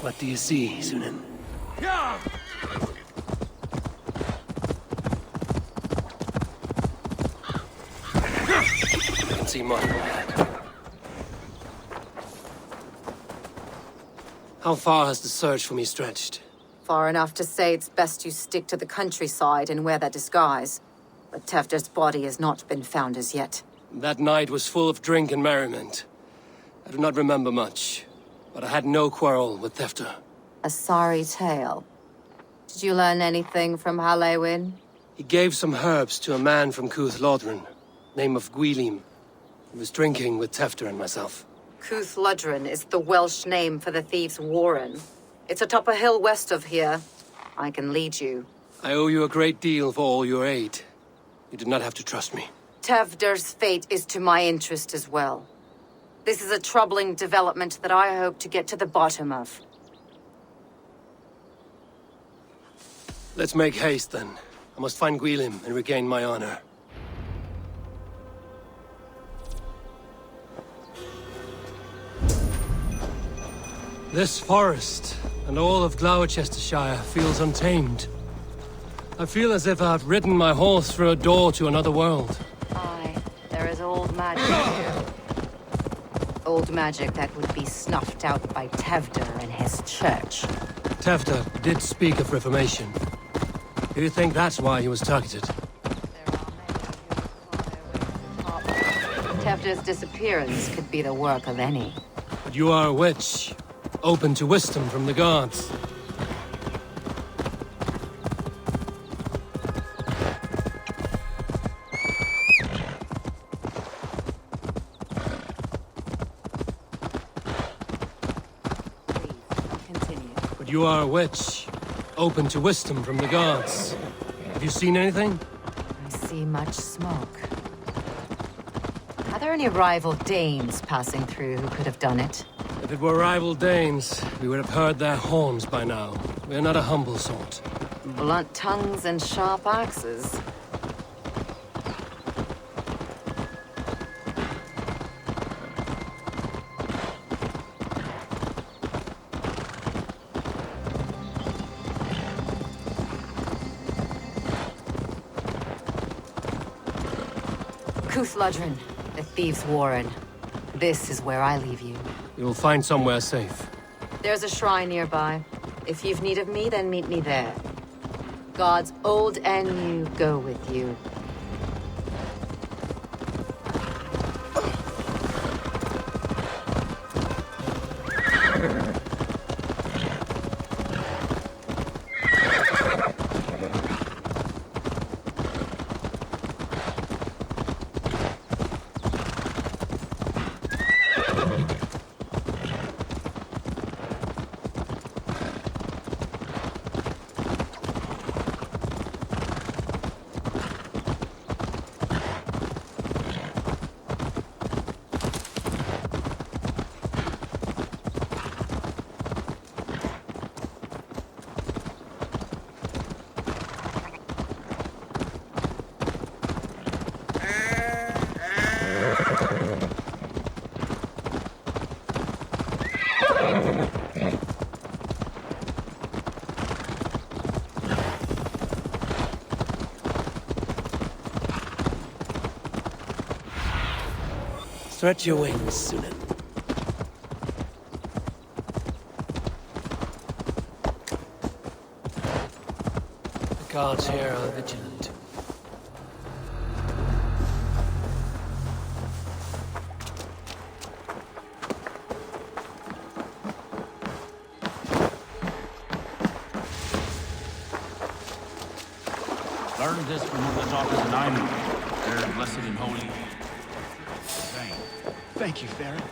What do you see, Sunan? I can see more than that. How far has the search for me stretched? Far enough to say it's best you stick to the countryside and wear that disguise. But Tefder's body has not been found as yet. That night was full of drink and merriment. I do not remember much, but I had no quarrel with Tefder. A sorry tale. Did you learn anything from Halewin? He gave some herbs to a man from Cuth Lodren, name of Gwylim. He was drinking with Tefder and myself. Cuth Lodren is the Welsh name for the thieves' warren. It's atop a hill west of here. I can lead you. I owe you a great deal for all your aid. You did not have to trust me. Tefder's fate is to my interest as well. This is a troubling development that I hope to get to the bottom of. Let's make haste, then. I must find Gwylim and regain my honor. This forest and all of Gloucestershire feels untamed. I feel as if I've ridden my horse through a door to another world. Aye, there is old magic here. Old magic that would be snuffed out by Tefder and his church. Tefder did speak of reformation. Do you think that's why he was targeted? Tefder's disappearance could be the work of any. But you are a witch, open to wisdom from the gods. But you are a witch, open to wisdom from the gods. Have you seen anything? I see much smoke. Are there any rival Danes passing through who could have done it? If it were rival Danes, we would have heard their horns by now. We are not a humble sort. Blunt tongues and sharp axes. Cuth Lodren, the thieves' warren. This is where I leave you. You will find somewhere safe. There's a shrine nearby. If you've need of me, then meet me there. Gods old and new go with you. Stretch your wings, Sunan. The guards here are vigilant. is this from one of the daughters of Nine? They're blessed and holy. Thank you, Farron.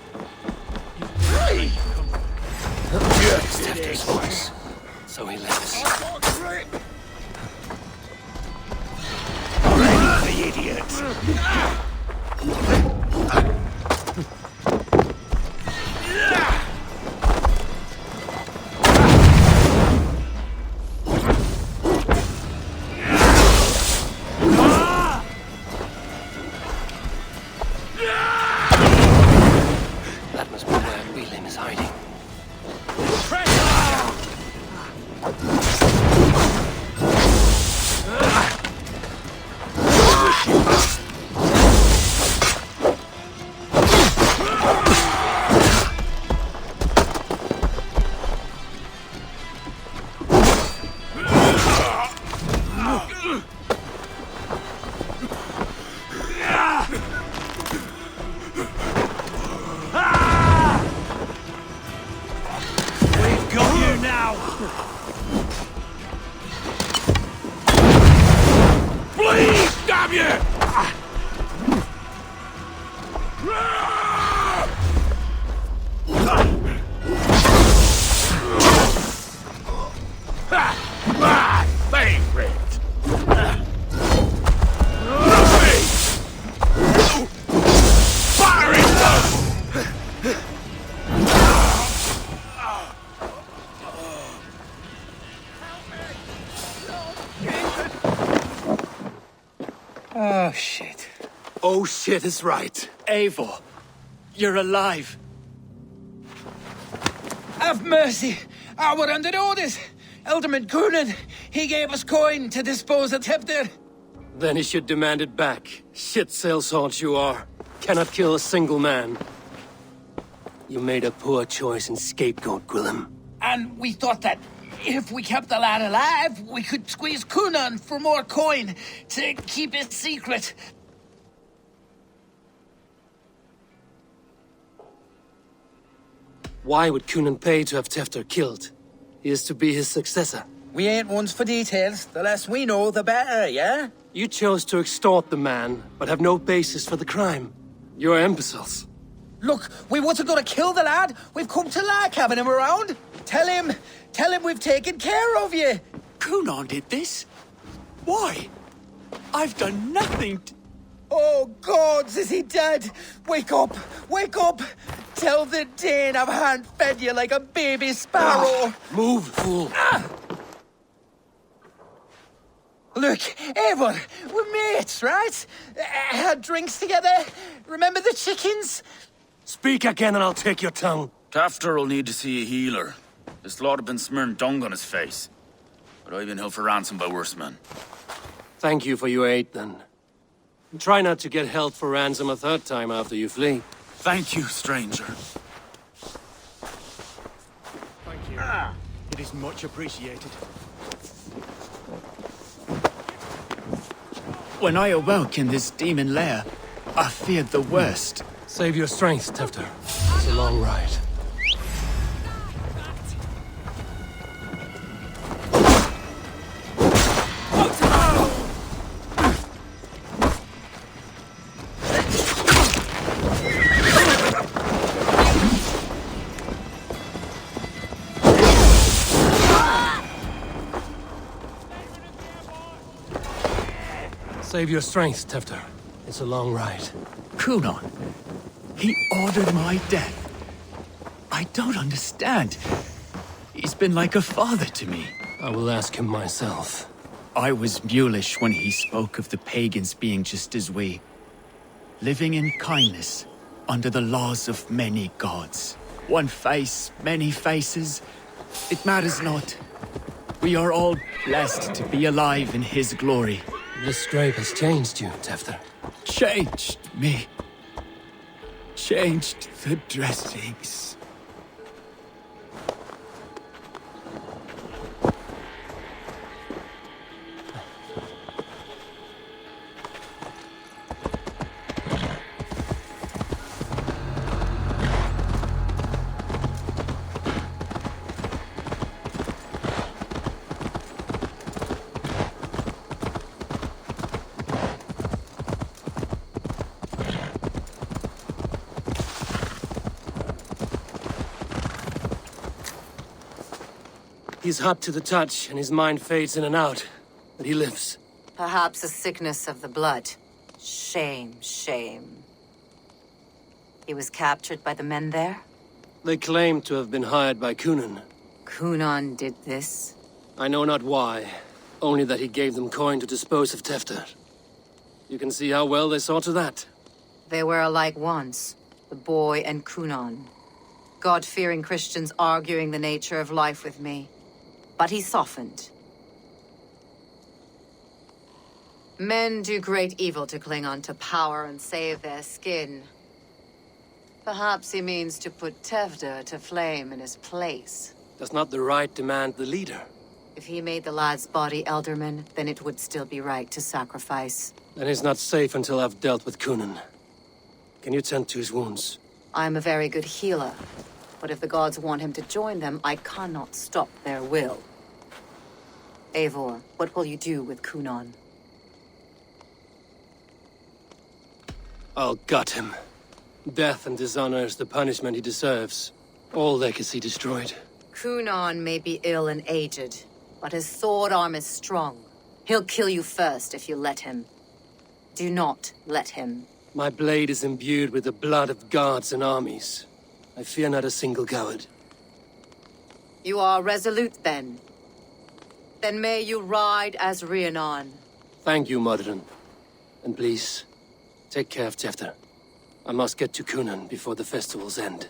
It's Tefter's voice. So he lives. The idiot! That must be where William is hiding. Oh, shit. Oh, shit is right. Eivor, you're alive. Have mercy! We're under orders! Alderman Coonan, he gave us coin to dispose of Tefter. Then he should demand it back. Shit sellsword you are. Cannot kill a single man. You made a poor choice in scapegoat, Gwillem. And we thought that if we kept the lad alive, we could squeeze Coonan for more coin to keep it secret. Why would Coonan pay to have Tefter killed? He is to be his successor. We ain't ones for details. The less we know, the better, yeah? You chose to extort the man, but have no basis for the crime. You're imbeciles. Look, we wasn't gonna kill the lad. We've come to like having him around. Tell him we've taken care of you. Coonan did this? Why? I've done nothing to... Oh, gods, is he dead? Wake up! Wake up! Tell the Dane I've hand-fed you like a baby sparrow. Move, fool. Look, Eivor, we're mates, right? Had drinks together. Remember the chickens? Speak again and I'll take your tongue. Tafter will need to see a healer. This lord have been smearing dung on his face. But I've been held for ransom by worse men. Thank you for your aid, then. Try not to get held for ransom a third time after you flee. Thank you, stranger. Thank you. It is much appreciated. When I awoke in this demon lair, I feared the worst. Save your strength, Tefter. It's a long ride. Save your strength, Tefter. It's a long ride. Coonan, he ordered my death. I don't understand. He's been like a father to me. I will ask him myself. I was mulish when he spoke of the pagans being just as we. Living in kindness, under the laws of many gods. One face, many faces. It matters not. We are all blessed to be alive in his glory. This scrape has changed you, Tefter. Changed me. Changed the dressings. He's hot to the touch, and his mind fades in and out. But he lives. Perhaps a sickness of the blood. Shame, shame. He was captured by the men there? They claim to have been hired by Cunan. Cunan did this? I know not why. Only that he gave them coin to dispose of Tefter. You can see how well they saw to that. They were alike once, the boy and Cunan. God-fearing Christians arguing the nature of life with me. But he softened. Men do great evil to cling on to power and save their skin. Perhaps he means to put Tevder to flame in his place. Does not the right demand the leader? If he made the lad's body Elderman, then it would still be right to sacrifice. Then he's not safe until I've dealt with Cunan. Can you tend to his wounds? I'm a very good healer. But if the gods want him to join them, I cannot stop their will. Eivor, what will you do with Cunan? I'll gut him. Death and dishonor is the punishment he deserves. All legacy destroyed. Cunan may be ill and aged, but his sword arm is strong. He'll kill you first if you let him. Do not let him. My blade is imbued with the blood of gods and armies. I fear not a single coward. You are resolute, then. Then may you ride as Rhiannon. Thank you, Modern. And please, take care of Tefter. I must get to Cunan before the festival's end.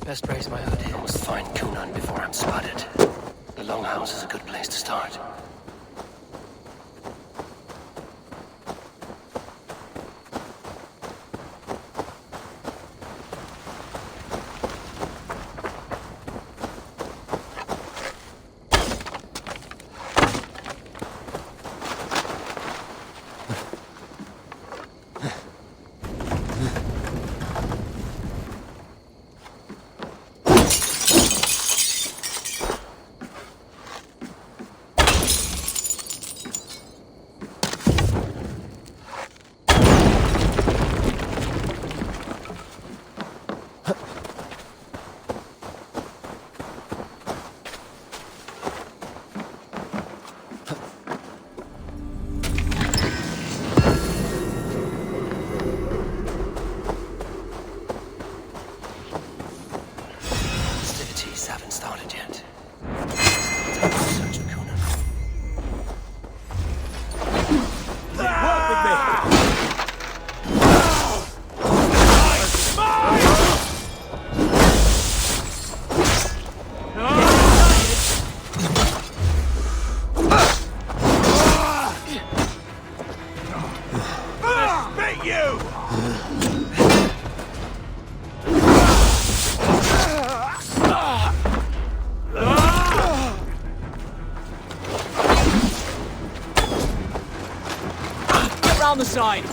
Best raise my hood. I must find Cunan before I'm spotted. The Longhouse is a good place to start. Haven't started yet. Time to search for Cunan. Work with me! On the side.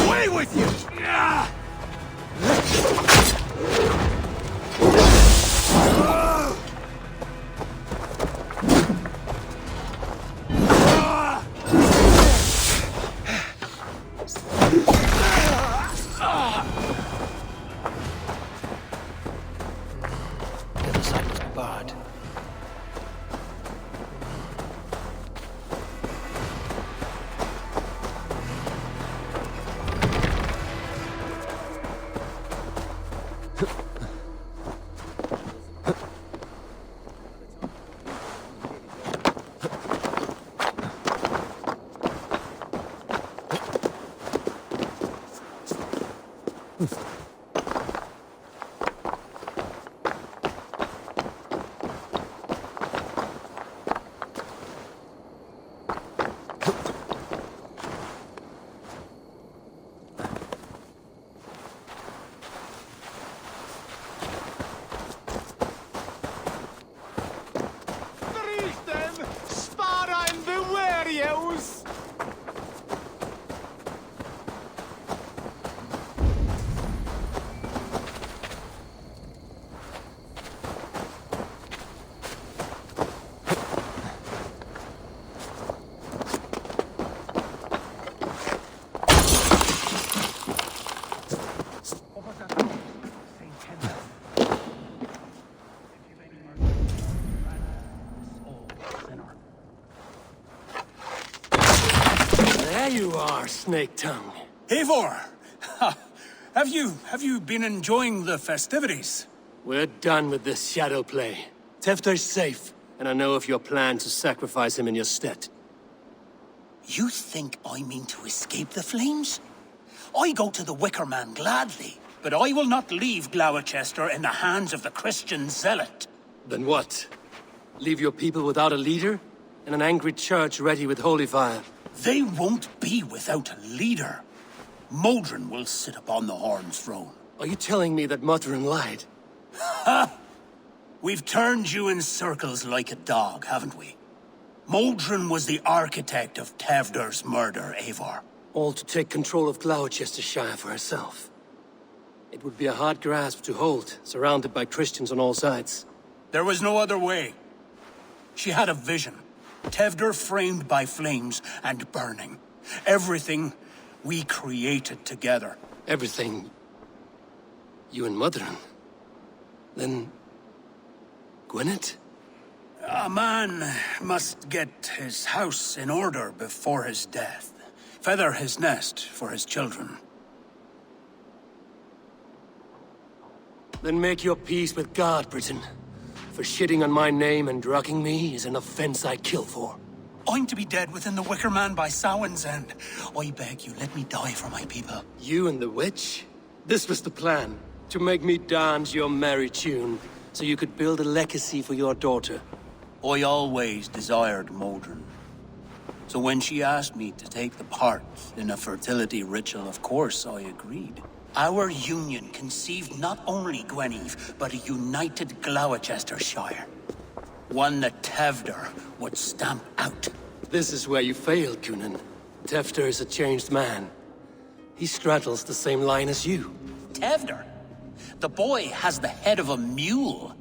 Away with you! There you are, Snake Tongue. Eivor! Have you been enjoying the festivities? We're done with this shadow play. Tefter's safe, and I know of your plan to sacrifice him in your stead. You think I mean to escape the flames? I go to the Wicker Man gladly, but I will not leave Gloucester in the hands of the Christian zealot. Then what? Leave your people without a leader? And an angry church ready with holy fire? They won't be without a leader. Modron will sit upon the Horn's throne. Are you telling me that Modron lied? Ha! We've turned you in circles like a dog, haven't we? Modron was the architect of Tevder's murder, Eivor. All to take control of Gloucestershire for herself. It would be a hard grasp to hold, surrounded by Christians on all sides. There was no other way. She had a vision. Tevder framed by flames and burning. Everything we created together. Everything? You and Modron? Then... Gwyneth? A man must get his house in order before his death. Feather his nest for his children. Then make your peace with God, Britain. For shitting on my name and drugging me is an offense I'd kill for. I'm to be dead within the Wicker Man by Samhain's end. I beg you, let me die for my people. You and the witch? This was the plan. To make me dance your merry tune, so you could build a legacy for your daughter. I always desired Modron. So when she asked me to take the part in a fertility ritual, of course I agreed. Our union conceived not only Gweneve, but a united Gloucestershire. One that Tevder would stamp out. This is where you failed, Cunan. Tefter is a changed man. He straddles the same line as you. Tevder? The boy has the head of a mule.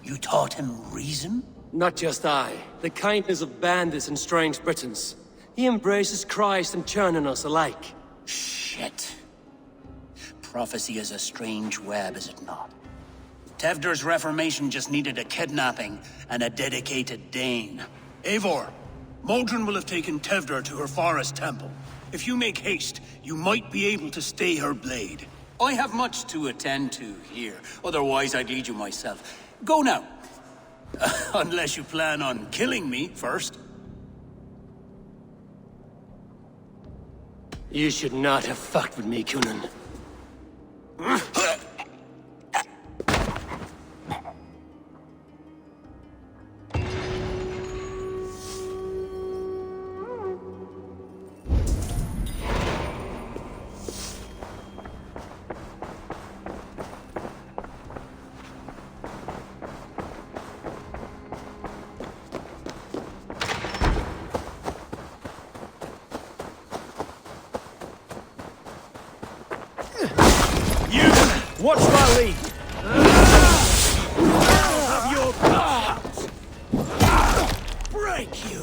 You taught him reason? Not just I. The kindness of bandits and strange Britons. He embraces Christ and churning us alike. Shit. Prophecy is a strange web, is it not? Tevder's reformation just needed a kidnapping and a dedicated Dane. Eivor, Modron will have taken Tevder to her forest temple. If you make haste, you might be able to stay her blade. I have much to attend to here, otherwise I'd lead you myself. Go now. Unless you plan on killing me first. You should not have fucked with me, Cunan. Watch my lead! Have your break you!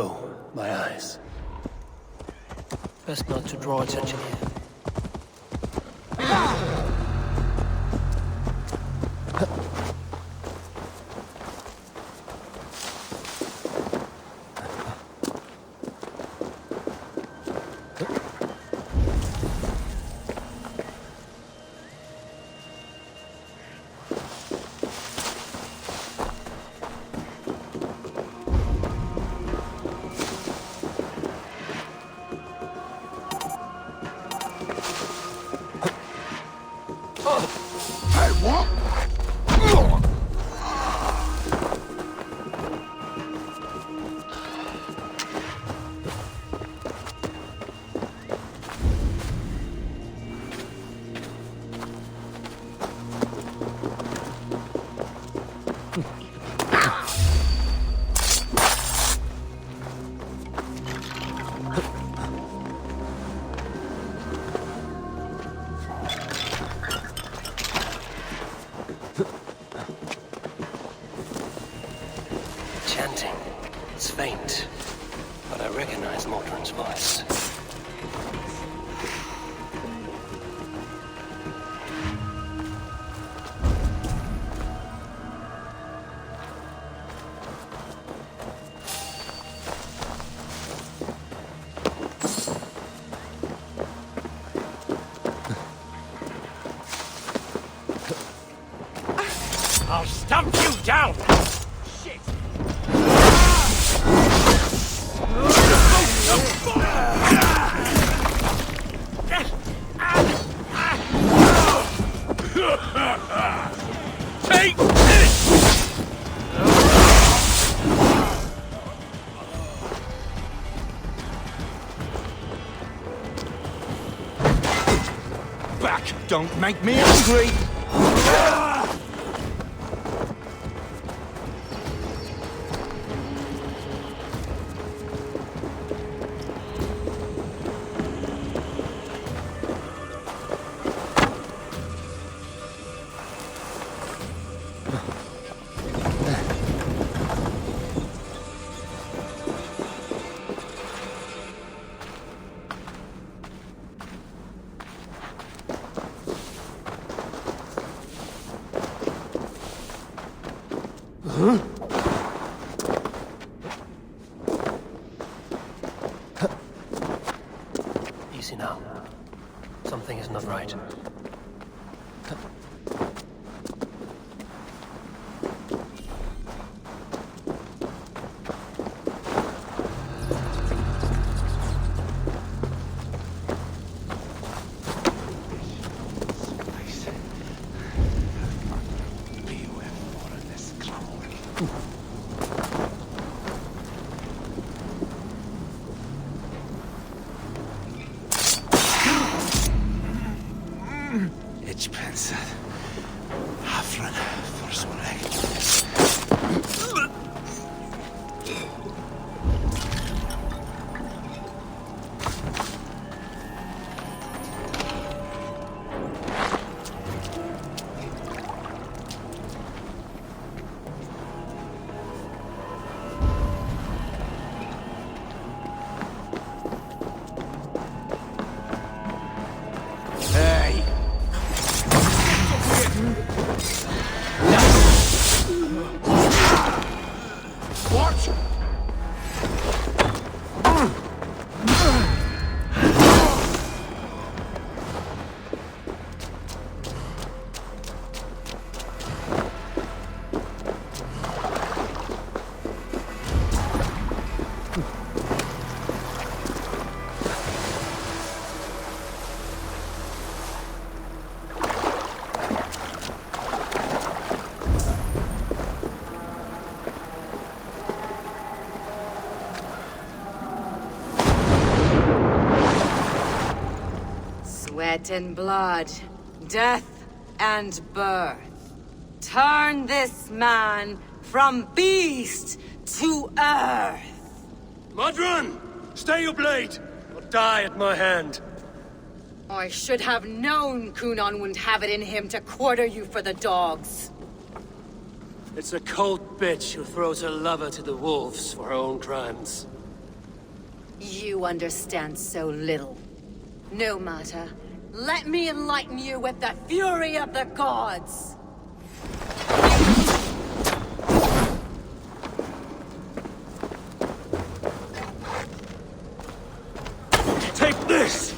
Oh, my eyes. Best not to draw attention here. Chanting. It's faint, but I recognize Mordrin's voice. I'll stump you down! Shit! Take this! Back! Don't make me angry! Easy now. Something is not right. Ich pensar. Hafran for Swaleg. Hey! What? Sweat and blood, death and birth. Turn this man from beast to earth. Mordrin! Stay your blade! Or die at my hand. I should have known Kunon wouldn't have it in him to quarter you for the dogs. It's a cold bitch who throws her lover to the wolves for her own crimes. You understand so little. No matter. Let me enlighten you with the fury of the gods! Take this!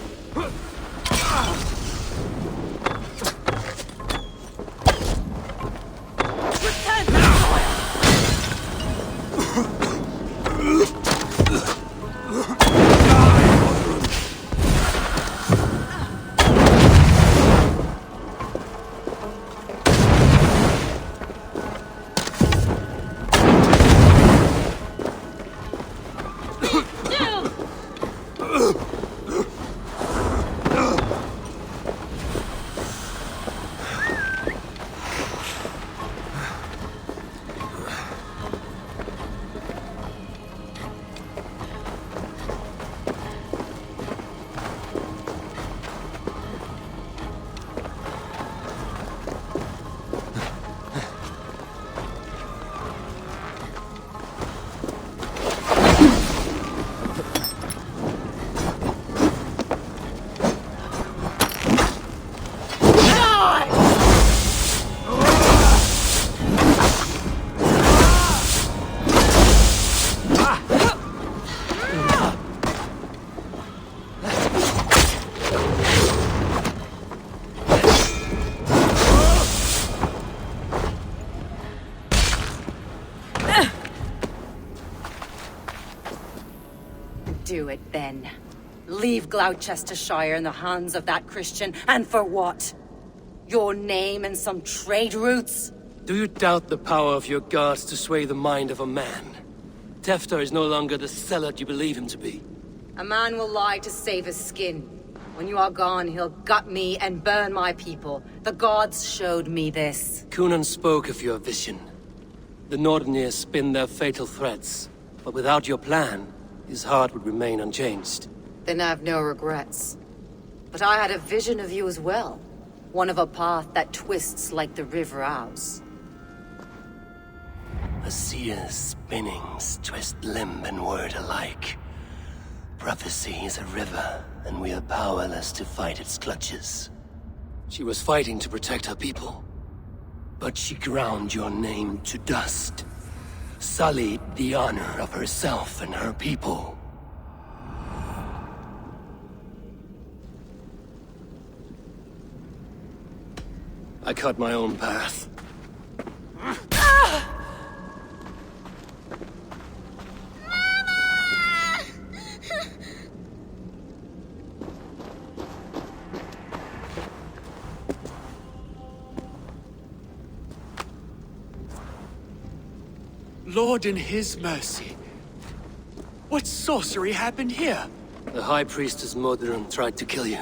Do it then. Leave Gloucestershire in the hands of that Christian, and for what? Your name and some trade routes? Do you doubt the power of your gods to sway the mind of a man? Tefter is no longer the zealot you believe him to be. A man will lie to save his skin. When you are gone, he'll gut me and burn my people. The gods showed me this. Cunan spoke of your vision. The Nordenir spin their fatal threats, but without your plan, his heart would remain unchanged. Then I have no regrets. But I had a vision of you as well. One of a path that twists like the River Ouse. A seer's spinnings twist limb and word alike. Prophecy is a river, and we are powerless to fight its clutches. She was fighting to protect her people, but she ground your name to dust. Sullied the honor of herself and her people. I cut my own path. Lord in his mercy. What sorcery happened here? The High Priestess Modron tried to kill you.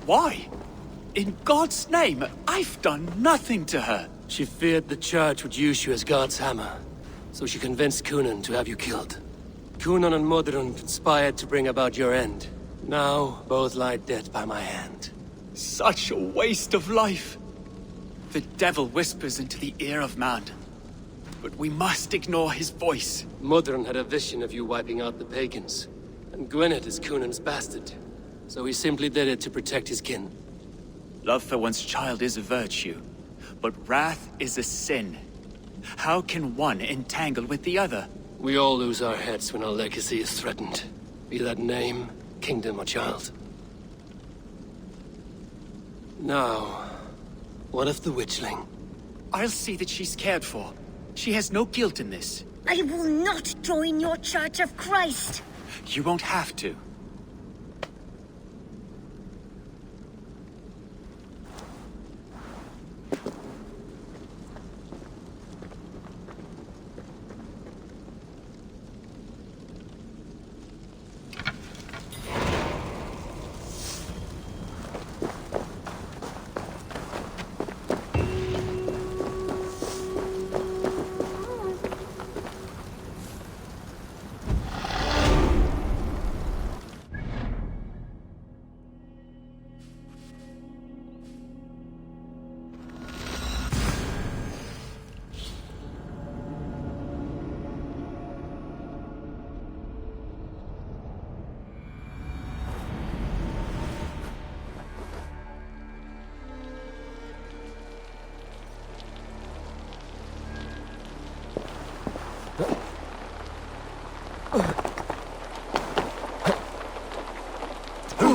Why? In God's name, I've done nothing to her. She feared the Church would use you as God's hammer, so she convinced Cunan to have you killed. Cunan and Modron conspired to bring about your end. Now, both lie dead by my hand. Such a waste of life. The devil whispers into the ear of man. But we must ignore his voice. Modron had a vision of you wiping out the pagans. And Gwynedd is Cunan's bastard. So he simply did it to protect his kin. Love for one's child is a virtue, but wrath is a sin. How can one entangle with the other? We all lose our heads when our legacy is threatened. Be that name, kingdom, or child. Now, what of the witchling? I'll see that she's cared for. She has no guilt in this. I will not join your Church of Christ. You won't have to.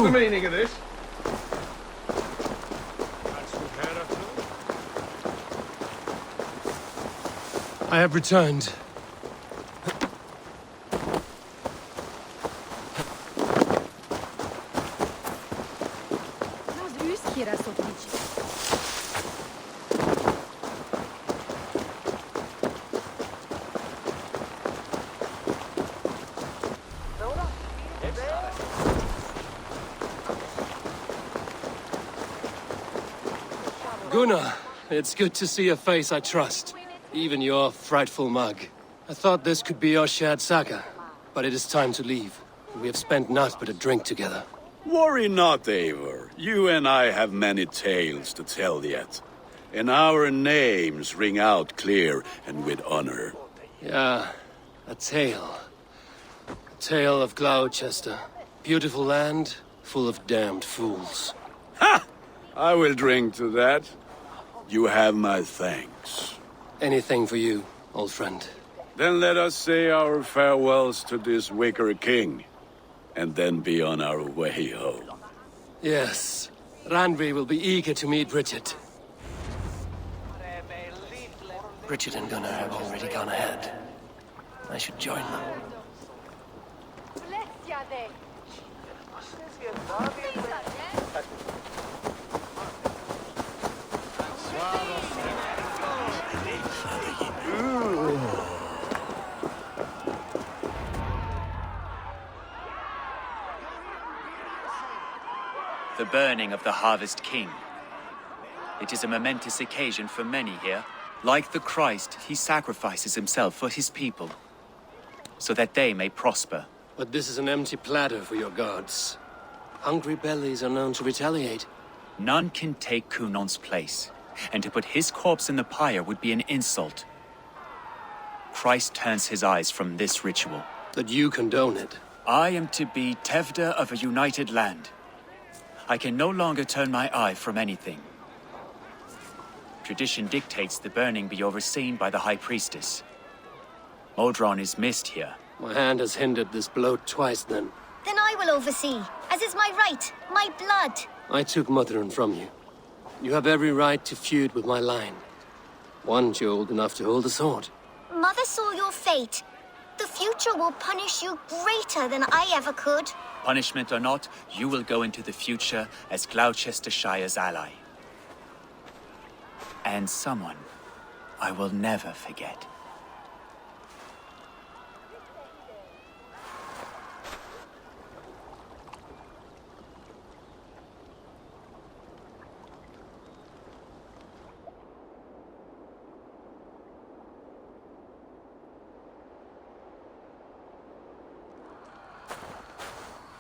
the meaning of this? I have returned. Gunnar, it's good to see a face I trust. Even your frightful mug. I thought this could be our shared saga, but it is time to leave. We have spent naught but a drink together. Worry not, Eivor. You and I have many tales to tell yet. And our names ring out clear and with honor. Yeah, a tale. A tale of Gloucester. Beautiful land, full of damned fools. Ha! I will drink to that. You have my thanks. Anything for you, old friend. Then let us say our farewells to this wicker king, and then be on our way home. Yes, Randvi will be eager to meet Bridget. Bridget and Gunnar have already gone ahead. I should join them. The burning of the Harvest King. It is a momentous occasion for many here. Like the Christ, he sacrifices himself for his people, so that they may prosper. But this is an empty platter for your gods. Hungry bellies are known to retaliate. None can take Kunon's place, and to put his corpse in the pyre would be an insult. Christ turns his eyes from this ritual. That you condone it. I am to be Tevda of a united land. I can no longer turn my eye from anything. Tradition dictates the burning be overseen by the High Priestess. Modron is missed here. My hand has hindered this bloat twice then. Then I will oversee, as is my right, my blood. I took Mother'n from you. You have every right to feud with my line. Once you're old enough to hold a sword. Mother saw your fate. The future will punish you greater than I ever could. Punishment or not, you will go into the future as Gloucestershire's ally. And someone I will never forget.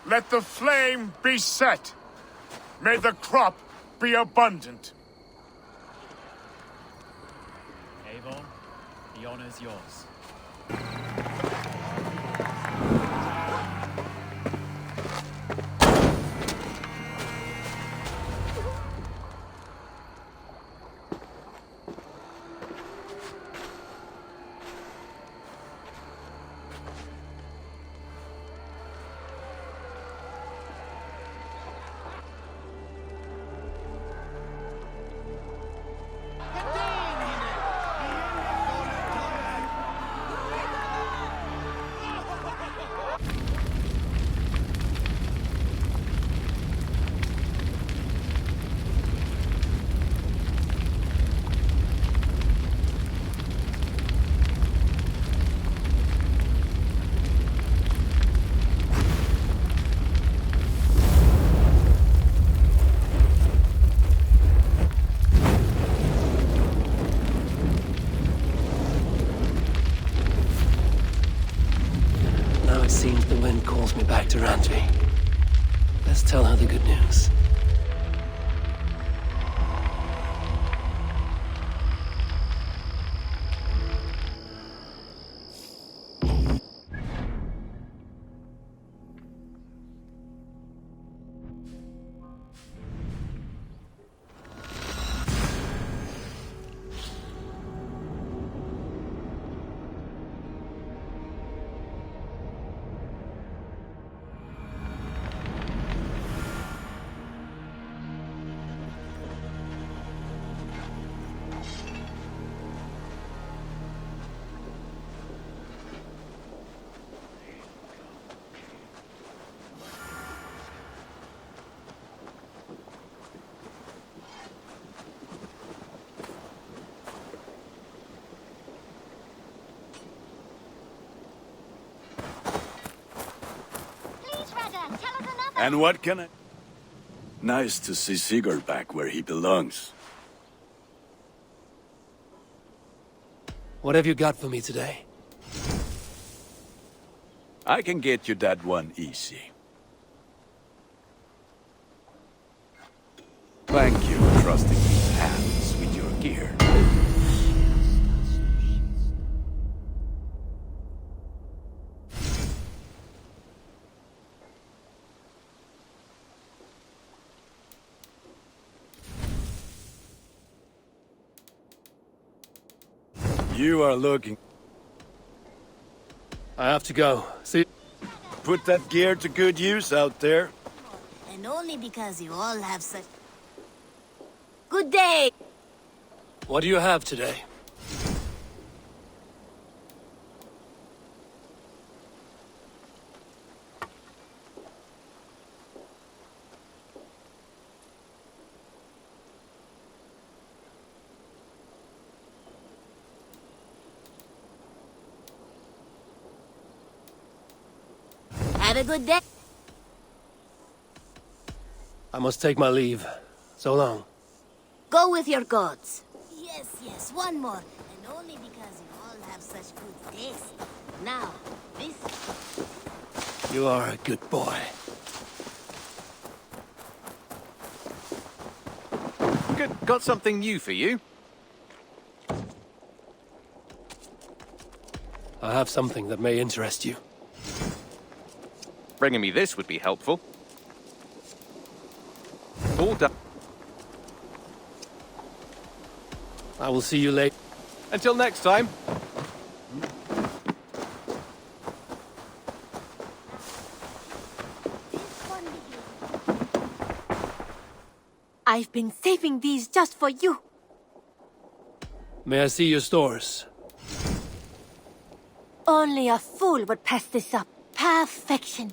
Let the flame be set. May the crop be abundant. Avon, the honor is yours. It seems the wind calls me back to Randvi. Let's tell her the good news. And what can I... Nice to see Sigurd back where he belongs. What have you got for me today? I can get you that one easy. Thank you for trusting these hands with your gear. You are looking... I have to go. See... Put that gear to good use out there. And only because you all have such... Good day! What do you have today? Have a good day. I must take my leave. So long. Go with your gods. Yes, yes, one more. And only because you all have such good taste. Now, this... You are a good boy. Good. Got something new for you. I have something that may interest you. Bringing me this would be helpful. All done. I will see you later. Until next time. I've been saving these just for you. May I see your stores? Only a fool would pass this up. Perfection.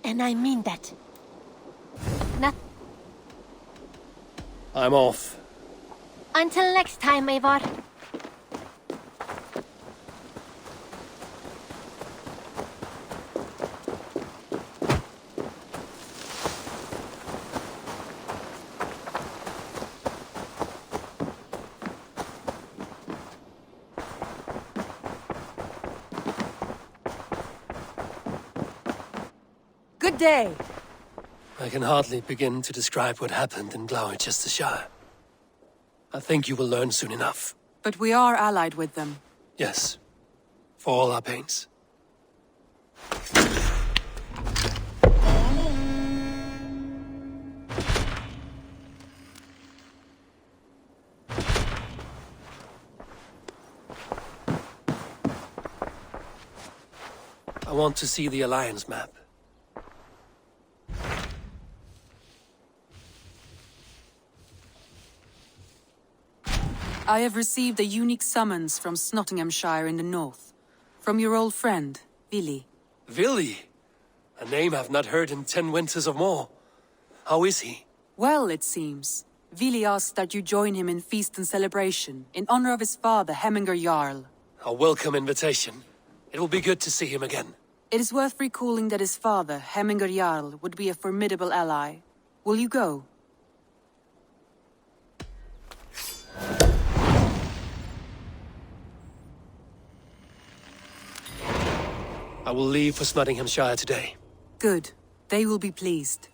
And I mean that. Not I'm off. until next time, Eivor. Good day. I can hardly begin to describe what happened in Gloucestershire. I think you will learn soon enough. But we are allied with them. Yes. For all our pains. I want to see the Alliance map. I have received a unique summons from Nottinghamshire in the north. From your old friend, Vili. Vili? A name I've not heard in 10 winters or more. How is he? Well, it seems. Vili asks that you join him in feast and celebration, in honor of his father, Hemminger Jarl. A welcome invitation. It will be good to see him again. It is worth recalling that his father, Hemminger Jarl, would be a formidable ally. Will you go? I will leave for Nottinghamshire today. Good. They will be pleased.